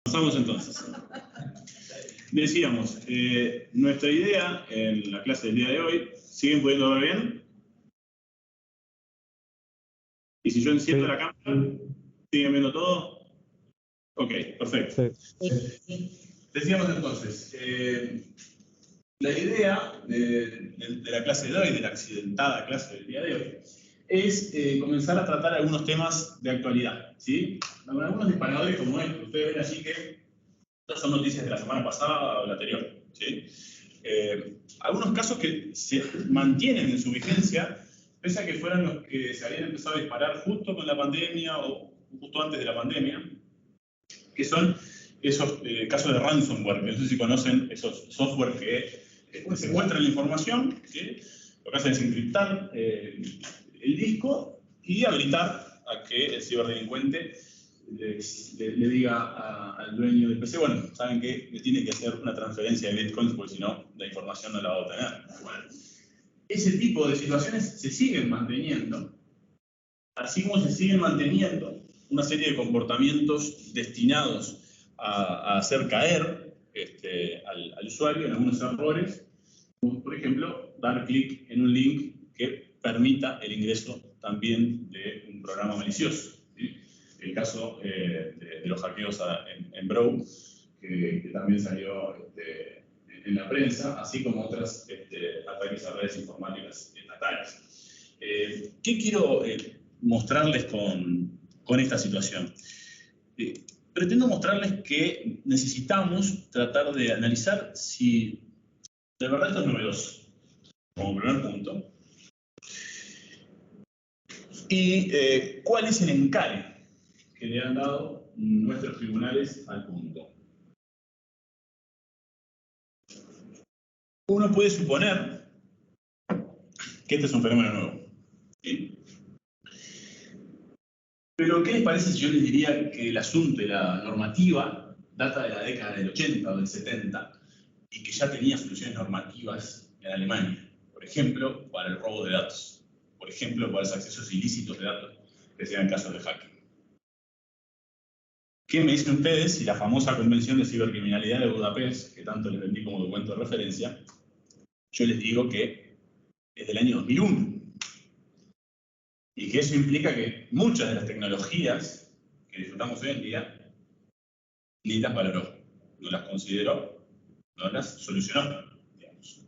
Pasamos entonces. Decíamos, nuestra idea en la clase del día de hoy, ¿siguen pudiendo ver bien? Y si yo enciendo la cámara, ¿siguen viendo todo? Ok, perfecto. Sí. Decíamos entonces, la idea de la clase de hoy, de la accidentada clase del día de hoy, es comenzar a tratar algunos temas de actualidad, ¿sí? Algunos disparadores como estos. Ustedes ven allí que estas son noticias de la semana pasada o la anterior, ¿sí? Algunos casos que se mantienen en su vigencia, pese a que fueran los que se habían empezado a disparar justo con la pandemia o justo antes de la pandemia, que son esos casos de ransomware, que no sé si conocen esos software que secuestran la información, ¿sí? Lo que hacen es encriptar el disco y habilitar a que el ciberdelincuente le diga al dueño del PC, bueno, saben que tiene que hacer una transferencia de bitcoins porque si no, la información no la va a obtener. Bueno, ese tipo de situaciones se siguen manteniendo, así como se siguen manteniendo una serie de comportamientos destinados a hacer caer al usuario en algunos errores, como por ejemplo, dar clic en un link que permita el ingreso también de un programa malicioso, ¿sí? El caso de los hackeos en Broad, que también salió en la prensa, así como otros ataques a redes informáticas estatales. ¿Qué quiero mostrarles con esta situación? Pretendo mostrarles que necesitamos tratar de analizar si de verdad esto es novedoso, como primer punto, y cuál es el encare que le han dado nuestros tribunales al punto. Uno puede suponer que este es un fenómeno nuevo, ¿sí? Pero ¿qué les parece si yo les diría que el asunto de la normativa data de la década del 80 o del 70 y que ya tenía soluciones normativas en Alemania? Por ejemplo, para el robo de datos. Por ejemplo, para los accesos ilícitos de datos, que sean casos de hacking. ¿Qué me dicen ustedes si la famosa Convención de Cibercriminalidad de Budapest, que tanto les vendí como documento de referencia, yo les digo que es del año 2001? Y que eso implica que muchas de las tecnologías que disfrutamos hoy en día, ni las valoró, no las consideró, no las solucionó, digamos.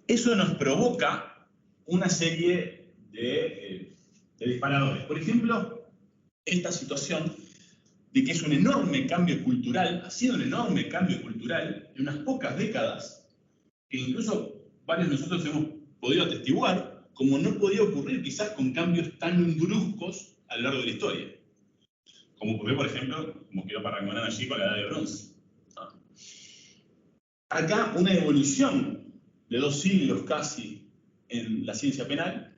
Eso nos provoca una serie de disparadores. Por ejemplo, esta situación de que es un enorme cambio cultural, ha sido un enorme cambio cultural en unas pocas décadas, que incluso varios de nosotros hemos podido atestiguar, como no podía ocurrir quizás con cambios tan bruscos a lo largo de la historia. Como ocurrió, por ejemplo, como quedó para Rangmanan allí con la Edad de Bronce. Acá una evolución de 2 siglos casi en la ciencia penal,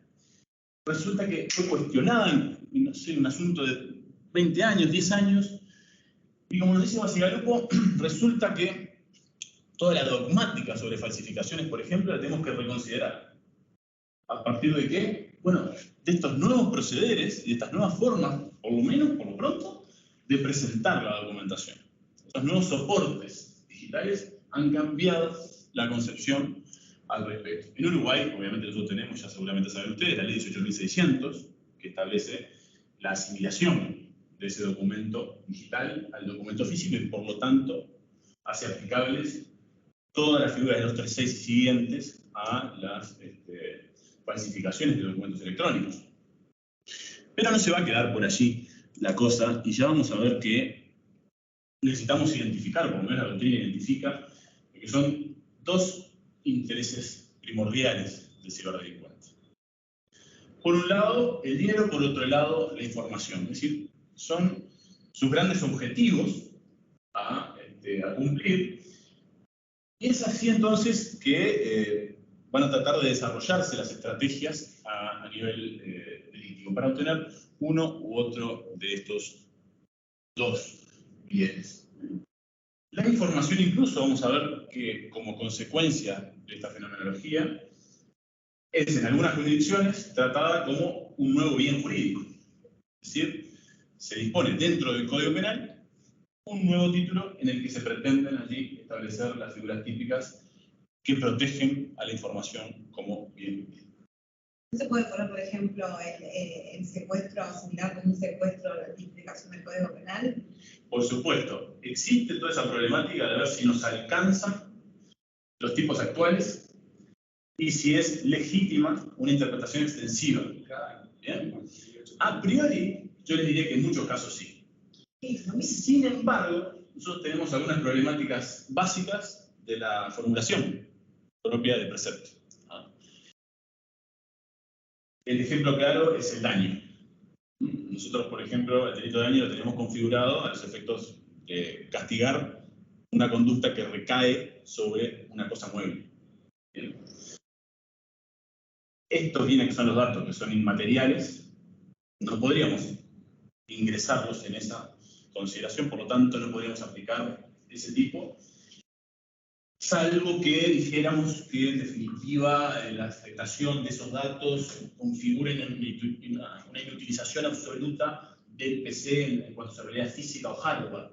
resulta que fue cuestionada en, no sé, un asunto de 20 años, 10 años, y como nos dice Bacigalupo, resulta que toda la dogmática sobre falsificaciones, por ejemplo, la tenemos que reconsiderar. ¿A partir de qué? Bueno, de estos nuevos procederes y de estas nuevas formas, por lo menos, por lo pronto, de presentar la documentación. Estos nuevos soportes digitales han cambiado la concepción al respecto. En Uruguay, obviamente nosotros tenemos, ya seguramente saben ustedes, la ley 18.600, que establece la asimilación de ese documento digital al documento físico y por lo tanto hace aplicables todas las figuras de los 3.6 y siguientes a las falsificaciones de documentos electrónicos. Pero no se va a quedar por allí la cosa y ya vamos a ver que necesitamos identificar, por lo menos la doctrina identifica, que son 2 intereses primordiales del ciberdelincuente. Por un lado, el dinero, por otro lado, la información. Es decir, son sus grandes objetivos a cumplir. Y es así entonces que van a tratar de desarrollarse las estrategias a nivel delictivo para obtener uno u otro de estos 2 bienes. La información incluso, vamos a ver que como consecuencia de esta fenomenología, es en algunas jurisdicciones tratada como un nuevo bien jurídico. Es decir, se dispone dentro del Código Penal un nuevo título en el que se pretenden allí establecer las figuras típicas que protegen a la información como bien. ¿No se puede poner, por ejemplo, el secuestro similar como un secuestro de la tipificación del Código Penal? Por supuesto, existe toda esa problemática de ver si nos alcanzan los tipos actuales y si es legítima una interpretación extensiva. ¿Bien? A priori, yo les diría que en muchos casos sí. Sin embargo, nosotros tenemos algunas problemáticas básicas de la formulación propia de precepto. El ejemplo claro es el daño. Nosotros, por ejemplo, el delito de daño lo tenemos configurado a los efectos de castigar una conducta que recae sobre una cosa mueble. ¿Bien? Estos bienes que son los datos, que son inmateriales, no podríamos ingresarlos en esa consideración, por lo tanto no podríamos aplicar ese tipo, salvo que dijéramos que en definitiva la afectación de esos datos configuren una inutilización absoluta del PC en cuanto a su realidad física o hardware.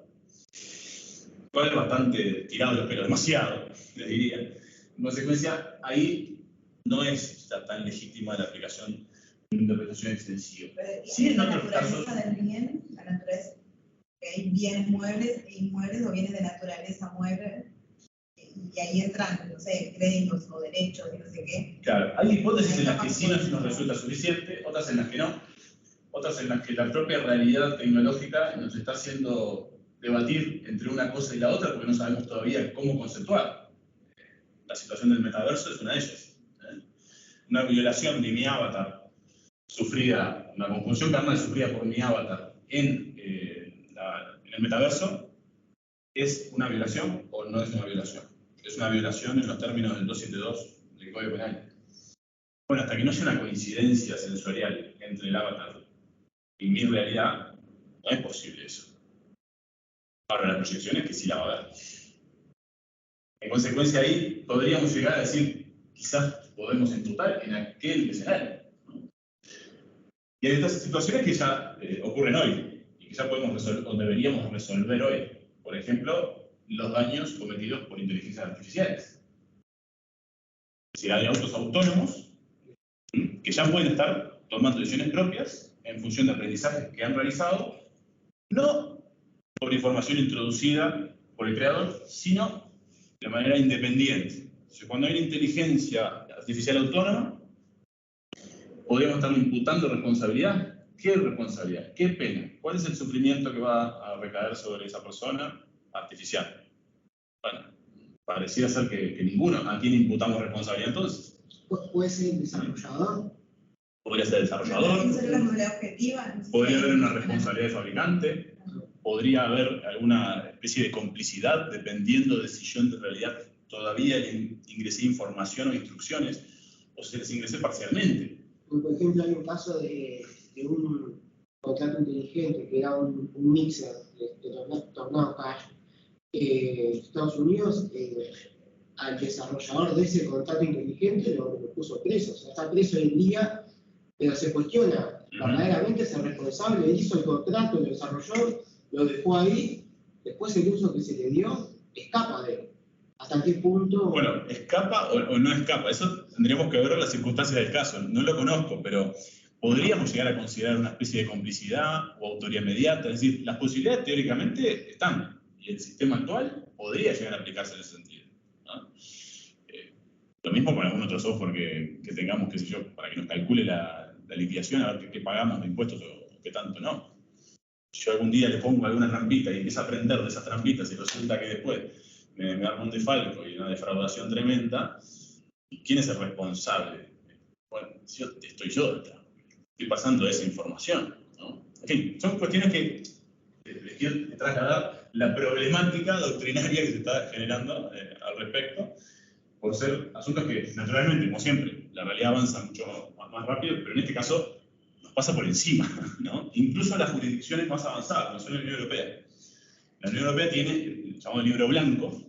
Cual es bastante tirado de los pelos, demasiado, les diría. En consecuencia, ahí no es tan legítima la aplicación de una interpretación extensiva. Sí, en otros casos. La naturaleza del bien, la naturaleza, que hay bienes muebles e inmuebles o bienes de naturaleza mueble, y ahí entran, no sé, créditos o derechos y no sé qué. Claro, hay hipótesis en las que sí nos resulta suficiente, otras en las que no, otras en las que la propia realidad tecnológica nos está haciendo debatir entre una cosa y la otra porque no sabemos todavía cómo conceptuar. La situación del metaverso es una de ellas. Una violación de mi avatar sufrida, una conjunción carnal sufrida por mi avatar en el metaverso, ¿es una violación o no es una violación? Es una violación en los términos del 272 del Código Penal. Bueno, hasta que no haya una coincidencia sensorial entre el avatar y mi realidad, no es posible eso. Ahora, la proyección es que sí la va a haber. En consecuencia, ahí podríamos llegar a decir, quizás podemos imputar en aquel escenario. Y hay otras situaciones que ya ocurren hoy y que ya podemos resolver, o deberíamos resolver hoy. Por ejemplo, los daños cometidos por inteligencias artificiales. Es decir, hay autos autónomos que ya pueden estar tomando decisiones propias en función de aprendizajes que han realizado, no por información introducida por el creador, sino de manera independiente. O sea, cuando hay una inteligencia artificial autónoma, podríamos estar imputando responsabilidad. ¿Qué responsabilidad? ¿Qué pena? ¿Cuál es el sufrimiento que va a recaer sobre esa persona artificial? Bueno, pareciera ser que ninguno. ¿A quién imputamos responsabilidad entonces? ¿Puede ser el desarrollador? Podría ser el desarrollador. Podría haber una responsabilidad de fabricante. Podría haber alguna especie de complicidad, dependiendo de si yo en realidad todavía le ingresé información o instrucciones, o se les ingresé parcialmente. Por ejemplo, hay un caso de un contrato inteligente que era un mixer de Tornado Cash. Estados Unidos, al desarrollador de ese contrato inteligente lo puso preso. O sea, está preso hoy en día, pero se cuestiona, verdaderamente es el responsable, hizo el contrato, lo desarrolló, lo dejó ahí, después el uso que se le dio, escapa de él. ¿Hasta qué punto? Bueno, ¿escapa o no escapa? Eso tendríamos que ver las circunstancias del caso. No lo conozco, pero podríamos llegar a considerar una especie de complicidad o autoría inmediata. Es decir, las posibilidades teóricamente están. Y el sistema actual podría llegar a aplicarse en ese sentido, ¿no? Lo mismo con algún otro software que tengamos, qué sé yo, para que nos calcule la liquidación, a ver qué pagamos de impuestos o qué tanto no. Si yo algún día le pongo alguna trampita y empiezo a aprender de esas trampitas y resulta que después me arma un defalco y una defraudación tremenda, ¿quién es el responsable? Bueno, estoy yo detrás. Estoy pasando esa información, ¿no? En fin, son cuestiones que les quiero trasladar la problemática doctrinaria que se está generando al respecto, por ser asuntos que, naturalmente, como siempre, la realidad avanza mucho más rápido, pero en este caso nos pasa por encima, ¿no? Incluso las jurisdicciones más avanzadas, como son la Unión Europea. La Unión Europea tiene el llamado libro blanco,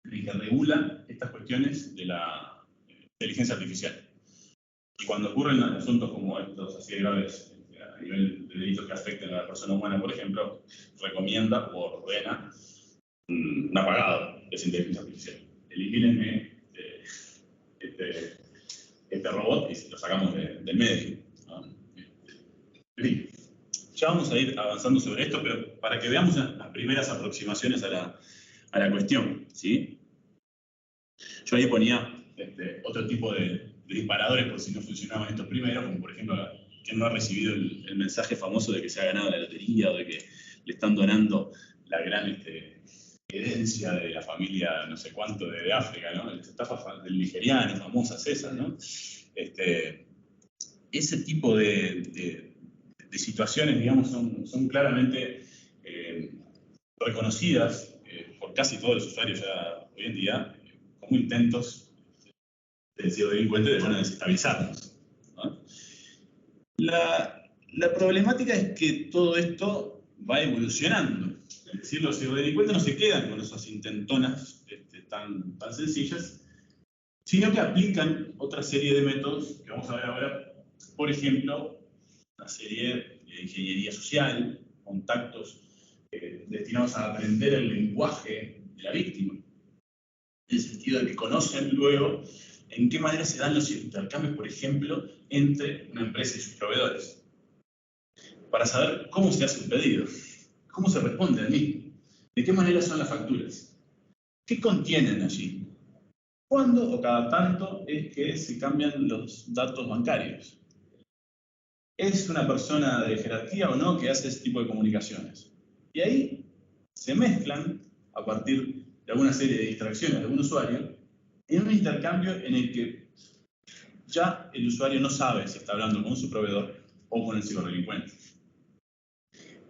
en el que regula estas cuestiones de la inteligencia artificial. Y cuando ocurren asuntos como estos, así de graves, a nivel de delitos que afecten a la persona humana, por ejemplo, recomienda o ordena un apagado de esa inteligencia artificial. Elimínenme este robot y lo sacamos del medio, ¿no? En fin, ya vamos a ir avanzando sobre esto, pero para que veamos las primeras aproximaciones a la cuestión, ¿sí? Yo ahí ponía otro tipo de disparadores por si no funcionaban estos primeros, como por ejemplo, quien no ha recibido el mensaje famoso de que se ha ganado la lotería o de que le están donando la gran herencia de la familia no sé cuánto de África, ¿no? La estafa del nigeriano, famosas esas, ¿no? Ese tipo de situaciones, digamos, son claramente reconocidas por casi todos los usuarios ya hoy en día como intentos del ciberdelincuente de desestabilizarnos, ¿no? La problemática es que todo esto va evolucionando. Es decir, los ciberdelincuentes no se quedan con esas intentonas tan sencillas, sino que aplican otra serie de métodos que vamos a ver ahora. Por ejemplo, una serie de ingeniería social, contactos destinados a aprender el lenguaje de la víctima, en el sentido de que conocen luego en qué manera se dan los intercambios, por ejemplo, entre una empresa y sus proveedores, para saber cómo se hace un pedido, cómo se responde al mismo, de qué manera son las facturas, qué contienen allí, cuándo o cada tanto es que se cambian los datos bancarios. ¿Es una persona de jerarquía o no que hace ese tipo de comunicaciones? Y ahí se mezclan, a partir de alguna serie de distracciones de un usuario, en un intercambio en el que ya el usuario no sabe si está hablando con su proveedor o con el ciberdelincuente.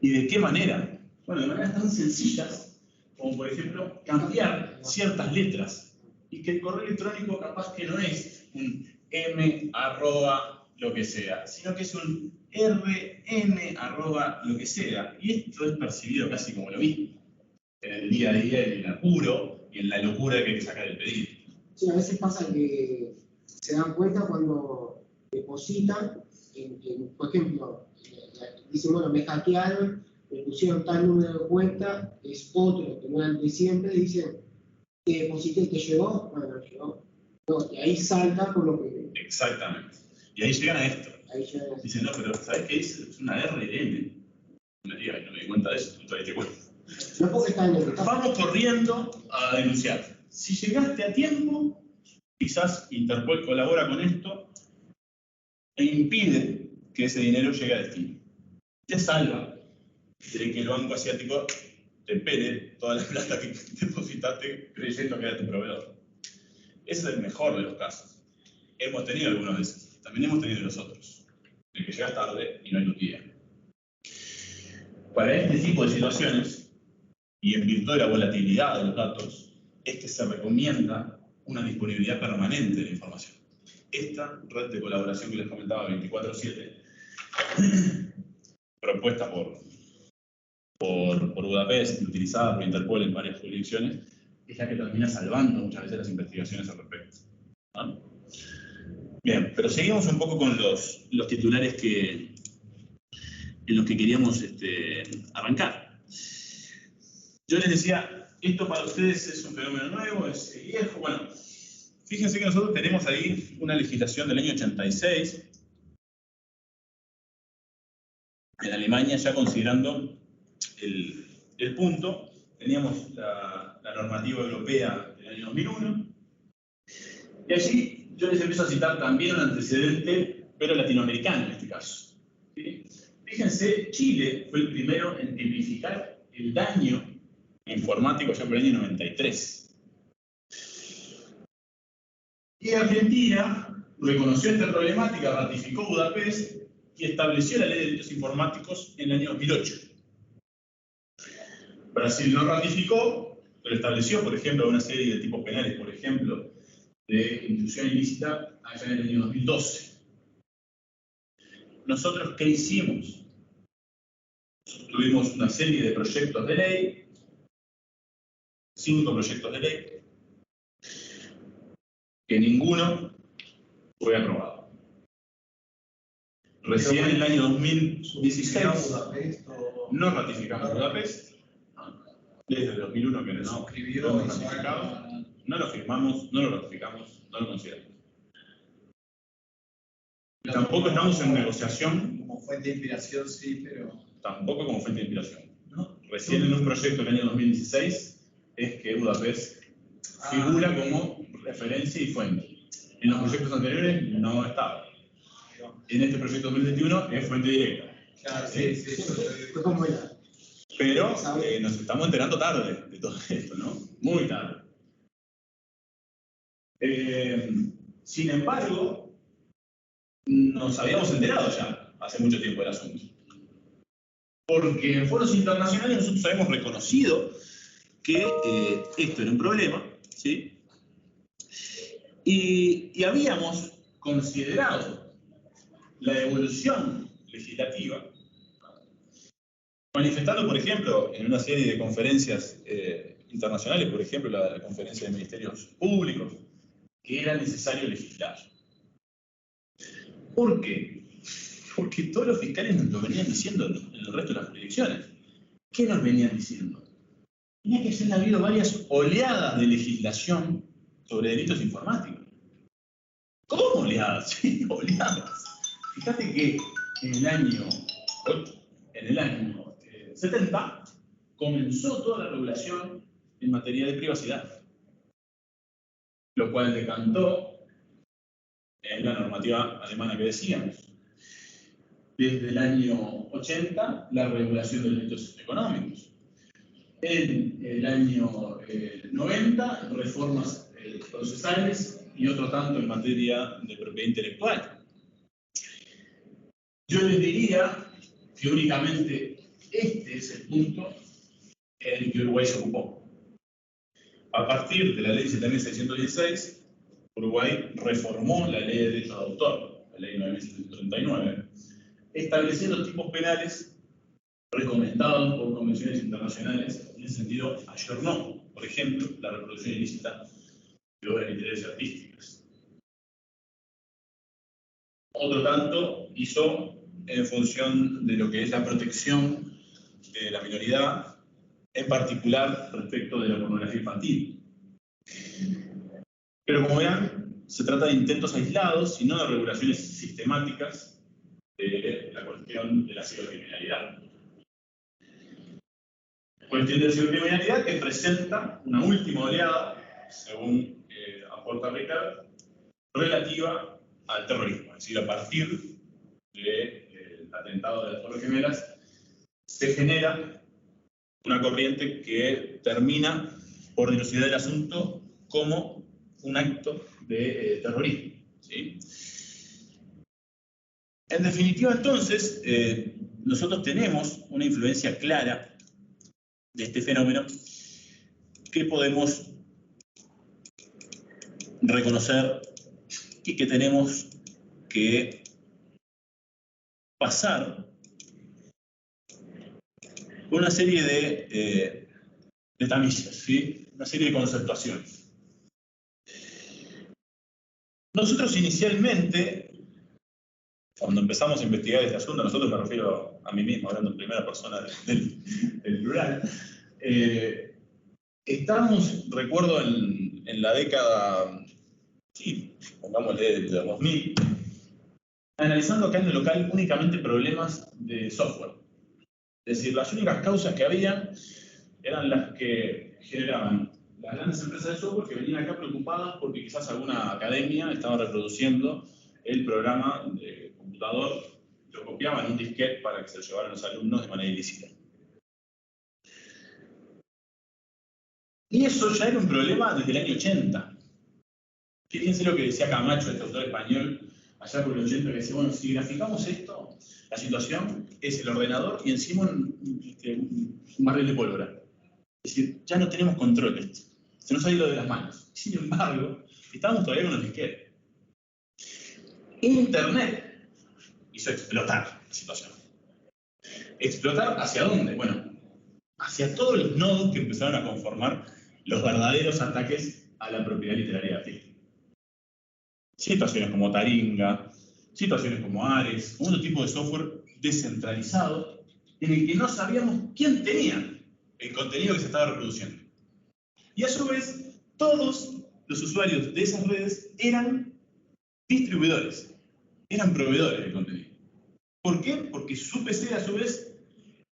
¿Y de qué manera? Bueno, de maneras tan sencillas como, por ejemplo, cambiar ciertas letras y que el correo electrónico capaz que no es un m arroba lo que sea, sino que es un rn arroba lo que sea. Y esto es percibido casi como lo mismo en el día a día, en el apuro y en la locura que hay que sacar el pedido. Sí, a veces pasa que se dan cuenta cuando depositan, por ejemplo, dicen, bueno, me hackearon, me pusieron tal número de cuenta, es otro que no era el de siempre, dicen, ¿te deposité, te llegó? No, no llegó. No, y ahí salta con lo que... Exactamente. Y ahí llegan a esto. Ahí llegan a esto. Dicen, no, pero ¿sabes qué es? Es una RN. No me digas, no me di cuenta de eso, tú todavía te cuento. No porque está en el... Vamos corriendo a denunciar. Si llegaste a tiempo, quizás Interpol colabora con esto e impide que ese dinero llegue a destino. Te salva de que el banco asiático te pele toda la plata que depositaste creyendo que era tu proveedor. Ese es el mejor de los casos. Hemos tenido algunos de esos. También hemos tenido los otros. El que llegas tarde y no hay tu día. Para este tipo de situaciones, y en virtud de la volatilidad de los datos, es que se recomienda una disponibilidad permanente de la información. Esta red de colaboración que les comentaba 24/7, propuesta por Budapest, utilizada por Interpol en varias jurisdicciones, es la que termina salvando muchas veces las investigaciones al respecto, ¿no? Bien, pero seguimos un poco con los titulares en los que queríamos arrancar. Yo les decía, esto para ustedes es un fenómeno nuevo, es viejo. Bueno, fíjense que nosotros tenemos ahí una legislación del año 86, en Alemania ya considerando el punto. Teníamos la normativa europea del año 2001, y allí yo les empiezo a citar también un antecedente, pero latinoamericano en este caso, ¿sí? Fíjense, Chile fue el primero en tipificar el daño informático ya por el año 93. Y Argentina reconoció esta problemática, ratificó Budapest y estableció la ley de delitos informáticos en el año 2008. Brasil no ratificó, pero estableció, por ejemplo, una serie de tipos penales, por ejemplo, de intrusión ilícita allá en el año 2012. ¿Nosotros qué hicimos? Tuvimos una serie de proyectos de ley, 5 proyectos de ley, que ninguno fue aprobado. Recién en el año 2016 no ratificamos Budapest. Desde el 2001 que no hemos ratificado. No lo firmamos, no lo ratificamos, no lo consideramos. Tampoco estamos en negociación. Como fuente de inspiración, sí, pero... Tampoco como fuente de inspiración, ¿no? Recién en un proyecto del año 2016 es que Budapest figura como referencia y fuente. En los proyectos anteriores no estaba. En este proyecto 2021 es fuente directa. Claro, sí. Fue como era. Pero nos estamos enterando tarde de todo esto, ¿no? Muy tarde. Sin embargo, nos habíamos enterado ya hace mucho tiempo del asunto. Porque en foros internacionales nosotros habíamos reconocido que esto era un problema, ¿sí? Y habíamos considerado la evolución legislativa, manifestando, por ejemplo, en una serie de conferencias internacionales, por ejemplo, la conferencia de ministerios públicos, que era necesario legislar. ¿Por qué? Porque todos los fiscales nos lo venían diciendo en el resto de las jurisdicciones. ¿Qué nos venían diciendo? Tenía que haber habido varias oleadas de legislación sobre delitos informáticos. ¿Cómo oleadas? Sí, oleadas. Fíjate que en el año 70 comenzó toda la regulación en materia de privacidad, lo cual decantó en la normativa alemana que decíamos. Desde el año 80, la regulación de delitos económicos. En el año 90, reformas procesales y otro tanto en materia de propiedad intelectual. Yo les diría que únicamente este es el punto en el que Uruguay se ocupó. A partir de la ley 70.616, Uruguay reformó la ley de derechos de autor, la ley 9.739, estableciendo tipos penales recomendados por convenciones internacionales. En ese sentido, ayornó, por ejemplo, la reproducción ilícita de obras literarias y artísticas. Otro tanto hizo en función de lo que es la protección de la minoridad, en particular respecto de la pornografía infantil. Pero como verán, se trata de intentos aislados y no de regulaciones sistemáticas de la cuestión de la cibercriminalidad. Cuestión de la cibercriminalidad que presenta una última oleada, según aporta Ricard, relativa al terrorismo. Es decir, a partir del atentado de las Torres Gemelas, se genera una corriente que termina por dilucidar el asunto como un acto de terrorismo, ¿sí? En definitiva, entonces, nosotros tenemos una influencia clara de este fenómeno que podemos reconocer y que tenemos que pasar por una serie de tamillas, ¿sí? Una serie de conceptuaciones. Nosotros inicialmente, cuando empezamos a investigar este asunto, nosotros me refiero a mí mismo, hablando en primera persona del plural, estábamos, recuerdo, en la década, sí, pongámosle de 2000, analizando acá en el local únicamente problemas de software. Es decir, las únicas causas que había eran las que generaban las grandes empresas de software que venían acá preocupadas porque quizás alguna academia estaba reproduciendo el programa de computador, lo copiaban en un disquete para que se lo llevaran los alumnos de manera ilícita. Y eso ya era un problema desde el año 80. Fíjense lo que decía Camacho, este autor español, allá por el 80, que decía, bueno, si graficamos esto, la situación es el ordenador y encima un barril de pólvora. Es decir, ya no tenemos control de esto. Se nos ha ido de las manos. Sin embargo, estábamos todavía con los disquetes. Internet hizo explotar la situación. ¿Explotar hacia dónde? Bueno, hacia todos los nodos que empezaron a conformar los verdaderos ataques a la propiedad literaria artística. Situaciones como Taringa, situaciones como Ares, como otro tipo de software descentralizado, en el que no sabíamos quién tenía el contenido que se estaba reproduciendo. Y a su vez, todos los usuarios de esas redes eran distribuidores, eran proveedores de contenido. ¿Por qué? Porque su PC, a su vez,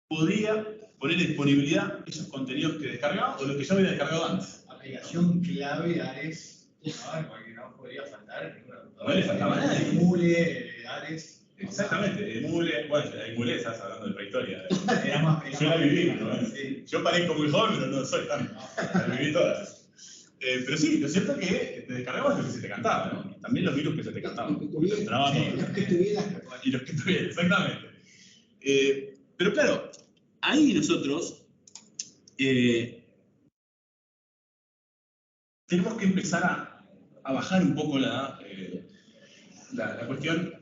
podía poner en disponibilidad esos contenidos que descargaba o los que ya había descargado antes. Aplicación clave Ares, porque no podría faltar. No le faltaba a nadie. Emule, Ares. Exactamente, Emule, bueno, Emule estás hablando de prehistoria. Era más. Yo la viví, ¿no? Sí. Yo parezco muy joven, pero no soy tan. La viví todas. Pero sí, lo cierto es que te descargabas lo que se te cantaba, ¿no? También los virus que se te cantaban. Los que tuvieras. Y los que tuvieras, exactamente. Pero claro, ahí nosotros tenemos que empezar a bajar un poco la cuestión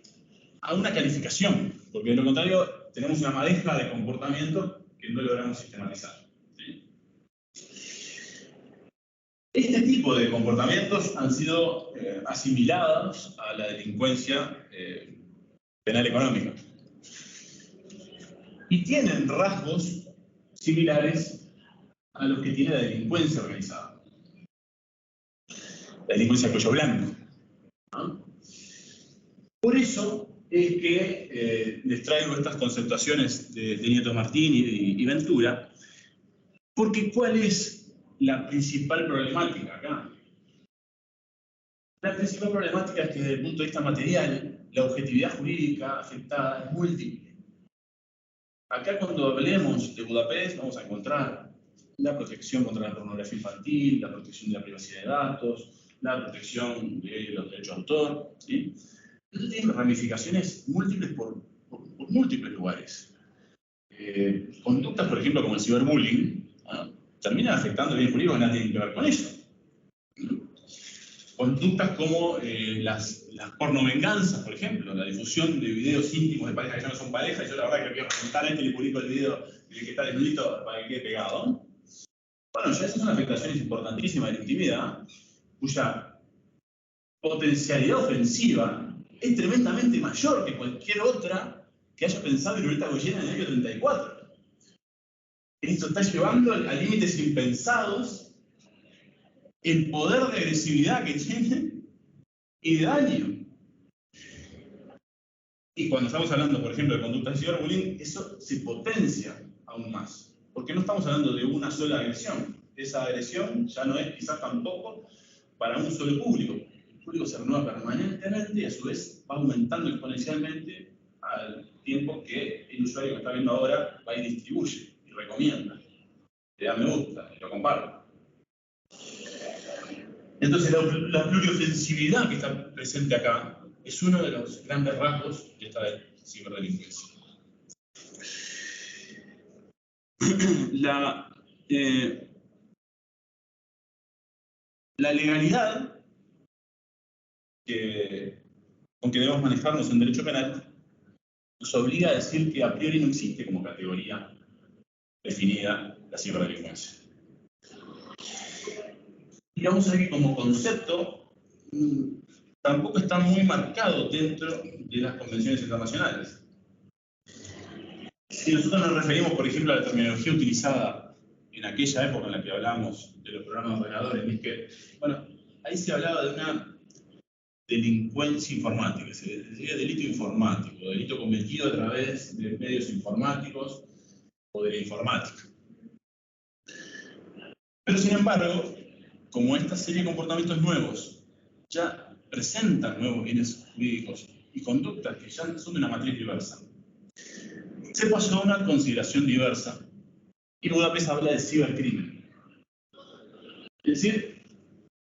a una calificación, porque de lo contrario tenemos una madeja de comportamiento que no logramos sistematizar. ¿Sí? Este tipo de comportamientos han sido asimilados a la delincuencia penal económica y tienen rasgos similares a los que tiene la delincuencia organizada. La delincuencia cuello blanco. ¿No? Por eso es que les traigo estas conceptuaciones de Nieto Martín y Ventura, porque ¿cuál es la principal problemática acá? La principal problemática es que desde el punto de vista material, la objetividad jurídica afectada es múltiple. Acá cuando hablemos de Budapest vamos a encontrar la protección contra la pornografía infantil, la protección de la privacidad de datos, la protección de los derechos de autor, ¿sí? Esto tiene ramificaciones múltiples por múltiples lugares. Conductas, por ejemplo, como el ciberbullying, terminan afectando el bien jurídico que nada tiene que ver con eso. Conductas como las pornovenganzas, por ejemplo, la difusión de videos íntimos de parejas que ya no son parejas, y yo la verdad que quiero preguntar a este y le publico el video del que está desnudito para que quede pegado. Bueno, ya esas son afectaciones importantísimas de la intimidad, cuya potencialidad ofensiva es tremendamente mayor que cualquier otra que haya pensado Violeta Goyena en el año 34. Esto está llevando a límites impensados el poder de agresividad que tiene y de daño. Y cuando estamos hablando, por ejemplo, de conductas de ciberbullying, eso se potencia aún más. Porque no estamos hablando de una sola agresión. Esa agresión ya no es quizás tampoco para un solo público. El público se renueva permanentemente y a su vez va aumentando exponencialmente al tiempo que el usuario que está viendo ahora va y distribuye y recomienda, le da me gusta y lo comparte. Entonces la pluriofensividad que está presente acá es uno de los grandes rasgos de esta ciberdelincuencia. La legalidad con que debemos manejarnos en derecho penal nos obliga a decir que a priori no existe como categoría definida la ciberdelincuencia. Y vamos a ver que como concepto tampoco está muy marcado dentro de las convenciones internacionales. Si nosotros nos referimos, por ejemplo, a la terminología utilizada en aquella época en la que hablábamos de los programas ordenadores, es que, bueno, ahí se hablaba de una delincuencia informática, se decía delito informático, delito cometido a través de medios informáticos o de la informática. Pero sin embargo, como esta serie de comportamientos nuevos ya presentan nuevos bienes jurídicos y conductas que ya son de una matriz diversa, se pasó a una consideración diversa y Budapest habla de cibercrimen. Es decir,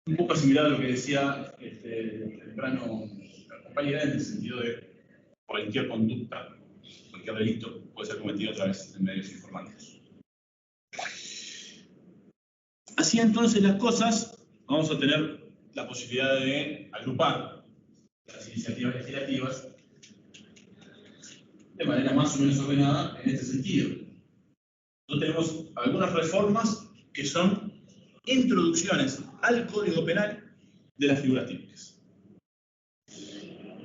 un poco similar a lo que decía temprano la compañera, en el sentido de cualquier conducta, cualquier delito puede ser cometido a través de medios informáticos. Así entonces las cosas, vamos a tener la posibilidad de agrupar las iniciativas legislativas de manera más o menos ordenada en este sentido. Nosotros tenemos algunas reformas que son introducciones al Código Penal de las figuras típicas.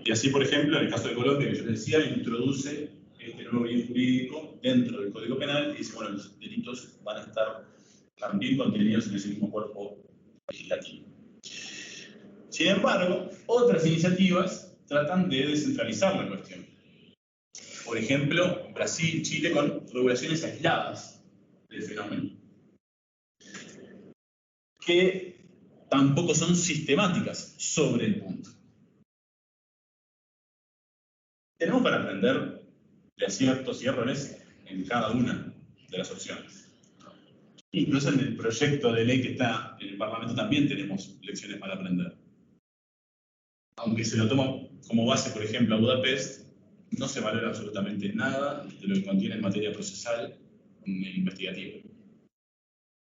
Y así, por ejemplo, en el caso de Colombia, que yo les decía, introduce este nuevo bien jurídico dentro del Código Penal y dice, bueno, los delitos van a estar también contenidos en ese mismo cuerpo legislativo. Sin embargo, otras iniciativas tratan de descentralizar la cuestión. Por ejemplo, Brasil, Chile, con regulaciones aisladas del fenómeno, que tampoco son sistemáticas sobre el punto. Tenemos para aprender de aciertos y errores en cada una de las opciones. Incluso en el proyecto de ley que está en el Parlamento también tenemos lecciones para aprender. Aunque se lo toma como base, por ejemplo, a Budapest, no se valora absolutamente nada de lo que contiene en materia procesal ni investigativa.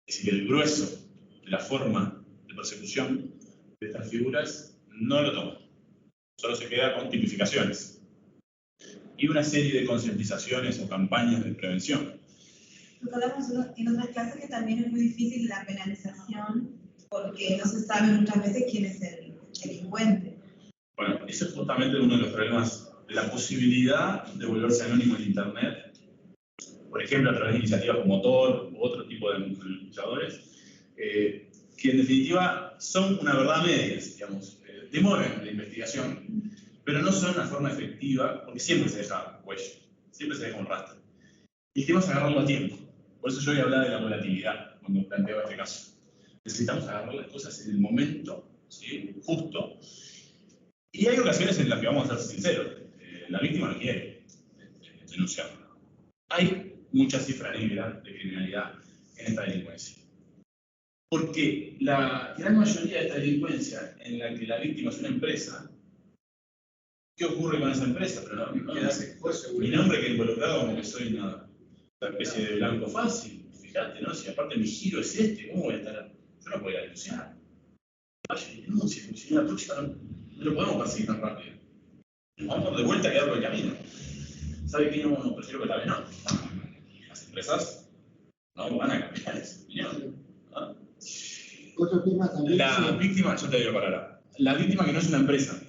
Es decir, el grueso de la forma de persecución de estas figuras no lo toma. Solo se queda con tipificaciones y una serie de concientizaciones o campañas de prevención. Hablamos en otras clases que también es muy difícil la penalización porque no se sabe muchas veces quién es el delincuente. Bueno, ese es justamente uno de los problemas de la posibilidad de volverse anónimo en Internet, por ejemplo, a través de iniciativas como Tor u otro tipo de luchadores, que en definitiva son una verdad medias, digamos, demoran la investigación, pero no son una forma efectiva, porque siempre se deja huella, siempre se deja un rastro. Y queremos agarrarlo a tiempo. Por eso yo voy a hablar de la volatilidad cuando planteo este caso. Necesitamos agarrar las cosas en el momento, ¿sí?, justo. Y hay ocasiones en las que, vamos a ser sinceros, la víctima no quiere denunciarlo. Hay mucha cifra negra de criminalidad en esta delincuencia. Porque la gran mayoría de esta delincuencia en la que la víctima es una empresa, ¿qué ocurre con esa empresa? Pero no queda mi nombre que involucrado como que soy una especie de blanco fácil. Fíjate, ¿no? Si aparte mi giro es este, ¿cómo voy a estar? Yo no podría denunciar. Vaya y denuncie, si en la próxima no lo podemos perseguir tan rápido. Vamos de vuelta a quedar por el camino. ¿Sabe qué? No, prefiero que la vez no. Las empresas no van a cambiar esa opinión. ¿Ah? Otro tema también. La víctima, yo te digo para ahora, la víctima que no es una empresa.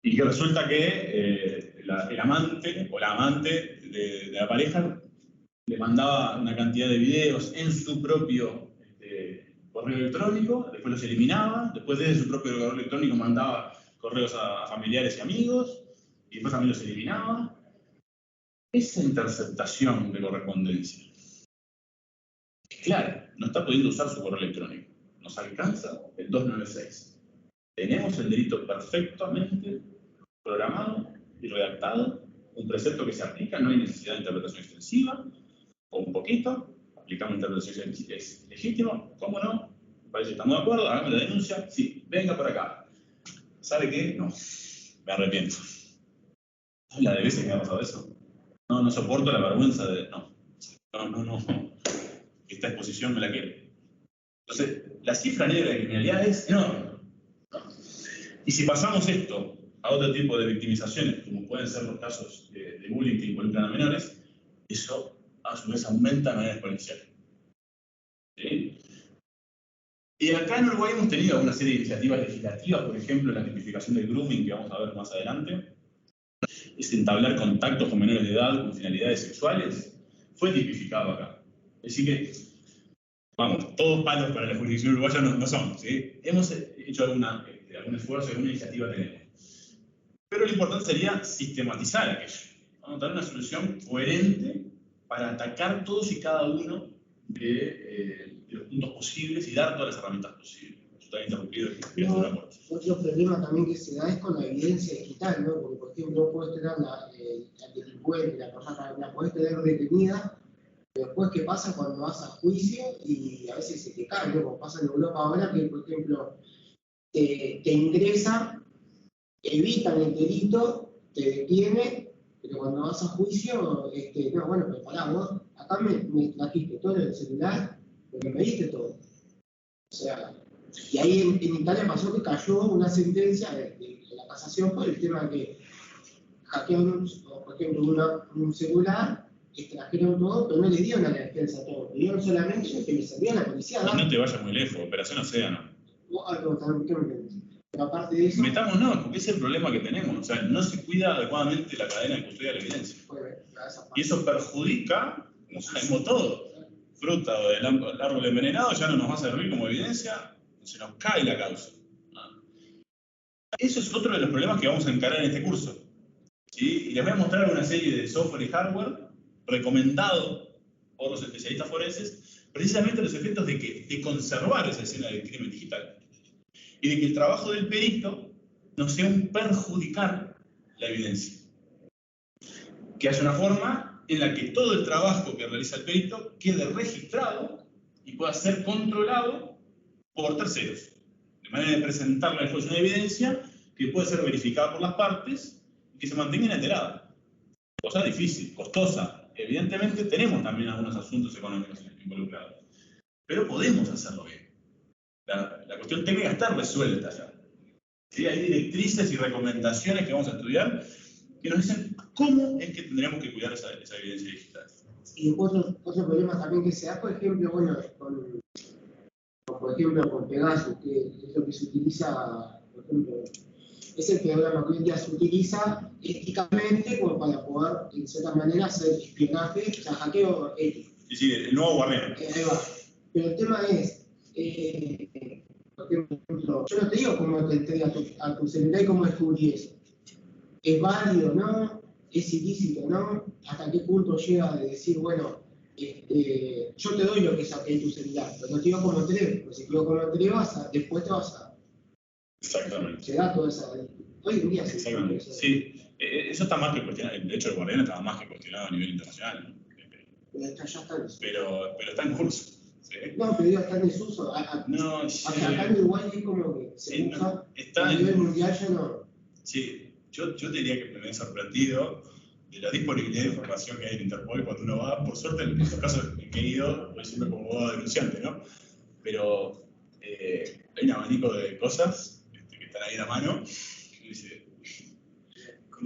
Y que resulta que el amante o la amante de la pareja le mandaba una cantidad de videos en su propio correo electrónico, después los eliminaba, después desde su propio correo electrónico mandaba correos a familiares y amigos, y después también los eliminaba. Esa interceptación de correspondencia, claro, no está pudiendo usar su correo electrónico. Nos alcanza el 296. Tenemos el delito perfectamente programado y redactado, un precepto que se aplica, no hay necesidad de interpretación extensiva, o un poquito, aplicamos interpretación es legítimo, ¿cómo no? Parece que estamos de acuerdo, hagamos la denuncia, sí, venga por acá. ¿Sabe qué? No, me arrepiento. La de veces que me ha pasado eso. No soporto la vergüenza de... No. Esta exposición me la quiero. Entonces, la cifra negra de criminalidad es enorme. Y si pasamos esto a otro tipo de victimizaciones, como pueden ser los casos de bullying que involucran a menores, eso a su vez aumenta de manera exponencial. ¿Sí? Y acá en Uruguay hemos tenido una serie de iniciativas legislativas, por ejemplo, la tipificación del grooming, que vamos a ver más adelante, es entablar contactos con menores de edad con finalidades sexuales, fue tipificado acá. Es decir que, vamos, todos palos para la jurisdicción uruguaya no son, ¿sí? Hemos hecho algún esfuerzo, alguna iniciativa tenemos. Pero lo importante sería sistematizar aquello. Vamos a dar una solución coherente para atacar todos y cada uno de los puntos posibles y dar todas las herramientas posibles. Está interrumpido. Otro problema también que se da es con la evidencia digital, ¿no? Porque, por ejemplo, no puedes tener al delincuente, la persona, la puedes tener detenida, pero después, ¿qué pasa cuando vas a juicio? Y a veces se te cae, ¿no? Como pasa en Europa ahora, que, por ejemplo, te ingresa, evitan el delito, te detiene, pero cuando vas a juicio, no, bueno, pero pará, vos acá me trajiste todo en el celular, porque me diste todo. O sea, y ahí en Italia pasó que cayó una sentencia de la casación por el tema que hackearon, por ejemplo, un celular, extrajeron todo, pero no le dieron a la defensa todo, le dieron solamente lo que le servía a la policía. Y no te vayas muy lejos, Operación Océano. ¿Qué me entiendes? pero aparte de eso... Metámonos, porque ese es el problema que tenemos. O sea, no se cuida adecuadamente la cadena de custodia de la evidencia. Y eso perjudica, como sabemos todos, fruta o del árbol envenenado ya no nos va a servir como evidencia, se nos cae la causa. Eso es otro de los problemas que vamos a encarar en este curso. ¿Sí? Y les voy a mostrar una serie de software y hardware recomendado por los especialistas forenses, precisamente los efectos de conservar esa escena del crimen digital. Y de que el trabajo del perito no sea un perjudicar la evidencia. Que haya una forma en la que todo el trabajo que realiza el perito quede registrado y pueda ser controlado por terceros. De manera de presentar la exposición de evidencia que puede ser verificada por las partes y que se mantenga inalterada. Cosa difícil, costosa. Evidentemente tenemos también algunos asuntos económicos involucrados. Pero podemos hacerlo bien. La cuestión técnica está resuelta ya. ¿Sí? Hay directrices y recomendaciones que vamos a estudiar que nos dicen cómo es que tendríamos que cuidar esa evidencia digital. Y otro problema también que se da, por ejemplo, bueno, con Pegasus, que es lo que se utiliza, por ejemplo, es el programa que hoy en día se utiliza éticamente como para poder, en cierta manera, hacer espionaje, o sea, hackeo ético. Sí, el nuevo Guardián. Ahí va. Pero el tema es, por ejemplo, yo no te digo cómo te entrega a tu celular y cómo descubrí eso. ¿Es válido o no? ¿Es ilícito o no? ¿Hasta qué punto llega de decir, bueno, yo te doy lo que saqué de tu celular, pero no te digo cómo entré, porque si te digo cómo entré, después te vas a... Exactamente. Se da toda esa... Hoy en día se... Exactamente. Sí, eso está más que cuestionado. De hecho, el Guardián estaba más que cuestionado a nivel internacional, ¿no? Pero ya está en desuso. Pero está en curso. ¿Sí? No, pero digo, está en desuso. No, acá en Uruguay es como que se usa, a nivel mundial ya no... Sí. Yo diría que me he sorprendido de la disponibilidad de información que hay en Interpol cuando uno va. Por suerte, en estos casos que he ido, voy siempre como abogado denunciante, ¿no? Pero hay un abanico de cosas que están ahí a la mano. Y dice,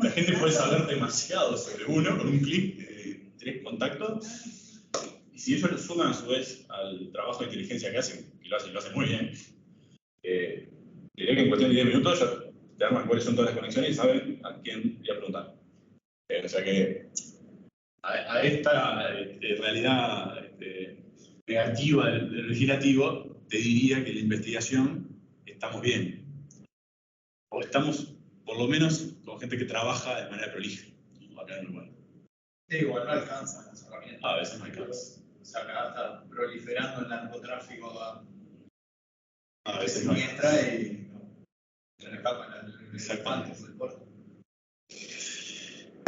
la gente puede saber demasiado sobre uno con un clic de 3 contactos. Y si ellos lo suman a su vez al trabajo de inteligencia que hacen, que lo hacen muy bien, diría que en cuestión de 10 minutos ya te arman cuáles son todas las conexiones y saben a quién ir a preguntar. O sea que a esta realidad negativa del legislativo, te diría que la investigación estamos bien. O estamos, por lo menos, con gente que trabaja de manera prolija, ¿no? Acá en Uruguay. Sí, igual no alcanzan las herramientas. A veces no alcanza. O sea, acá está proliferando el narcotráfico A veces no no entra y se le escapan el Exactamente. del puerto.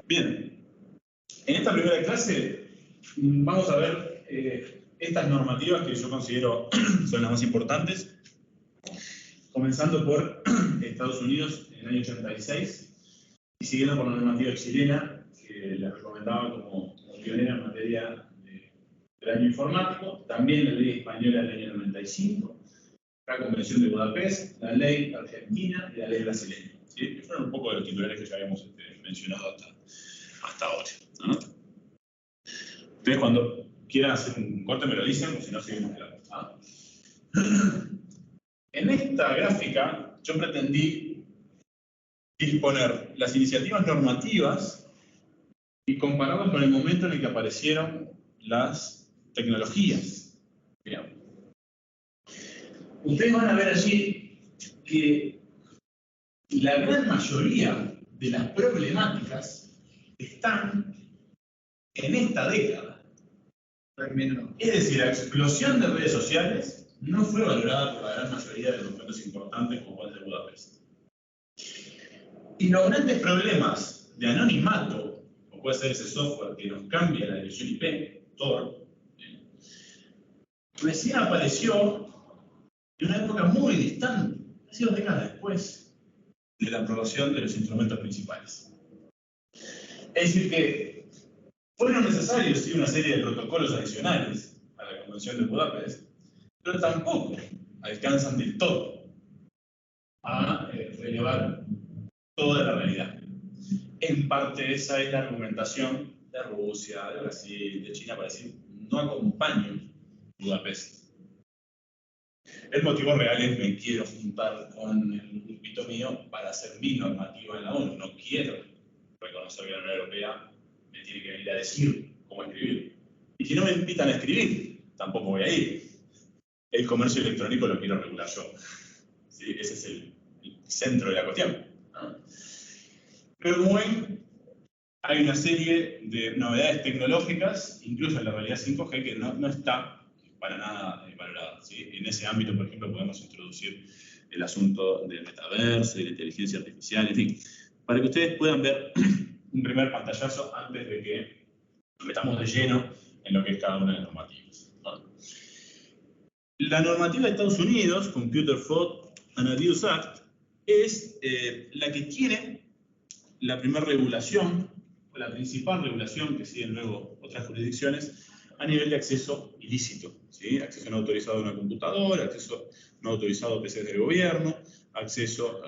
Bien, en esta primera clase vamos a ver estas normativas que yo considero son las más importantes, comenzando por Estados Unidos en el año 86 y siguiendo por la normativa chilena, que les recomendaba como pionera en materia del año informático, también la ley española del año 95, la Convención de Budapest, la ley argentina y la ley brasileña. ¿Sí? Que fueron un poco de los titulares que ya habíamos mencionado hasta ahora, ¿no? Ustedes cuando quieran hacer un corte me lo dicen, o si no seguimos hablando. ¿Ah? En esta gráfica yo pretendí disponer las iniciativas normativas y compararlas con el momento en el que aparecieron las tecnologías. Digamos. Ustedes van a ver allí que la gran mayoría de las problemáticas están en esta década. Es decir, la explosión de redes sociales no fue valorada por la gran mayoría de los documentos importantes como el de Budapest. Y los grandes problemas de anonimato, o puede ser ese software que nos cambia la dirección IP, Tor, recién apareció en una época muy distante, casi 2 décadas después de la aprobación de los instrumentos principales. Es decir, que fueron necesarios sí, una serie de protocolos adicionales a la Convención de Budapest, pero tampoco alcanzan del todo a relevar toda la realidad. En parte esa es la argumentación de Rusia, de Brasil, de China, para decir, no acompaño Budapest. El motivo real es me quiero juntar con el grupito mío para hacer mi normativa en la ONU. No quiero reconocer que la Unión Europea me tiene que venir a decir cómo escribir. Y si no me invitan a escribir, tampoco voy a ir. El comercio electrónico lo quiero regular yo. ¿Sí? Ese es el centro de la cuestión, ¿no? Pero como ven, hay una serie de novedades tecnológicas, incluso en la realidad 5G, que no está para nada valorada, ¿sí? En ese ámbito, por ejemplo, podemos introducir el asunto del metaverso, de la inteligencia artificial, en fin, para que ustedes puedan ver un primer pantallazo antes de que nos metamos de lleno en lo que es cada una de las normativas, ¿no? La normativa de Estados Unidos, Computer Fraud and Abuse Act, es la que tiene la primera regulación, o la principal regulación que siguen luego otras jurisdicciones, a nivel de acceso ilícito, ¿sí? Acceso no autorizado a una computadora, acceso no autorizado a PCs del gobierno, acceso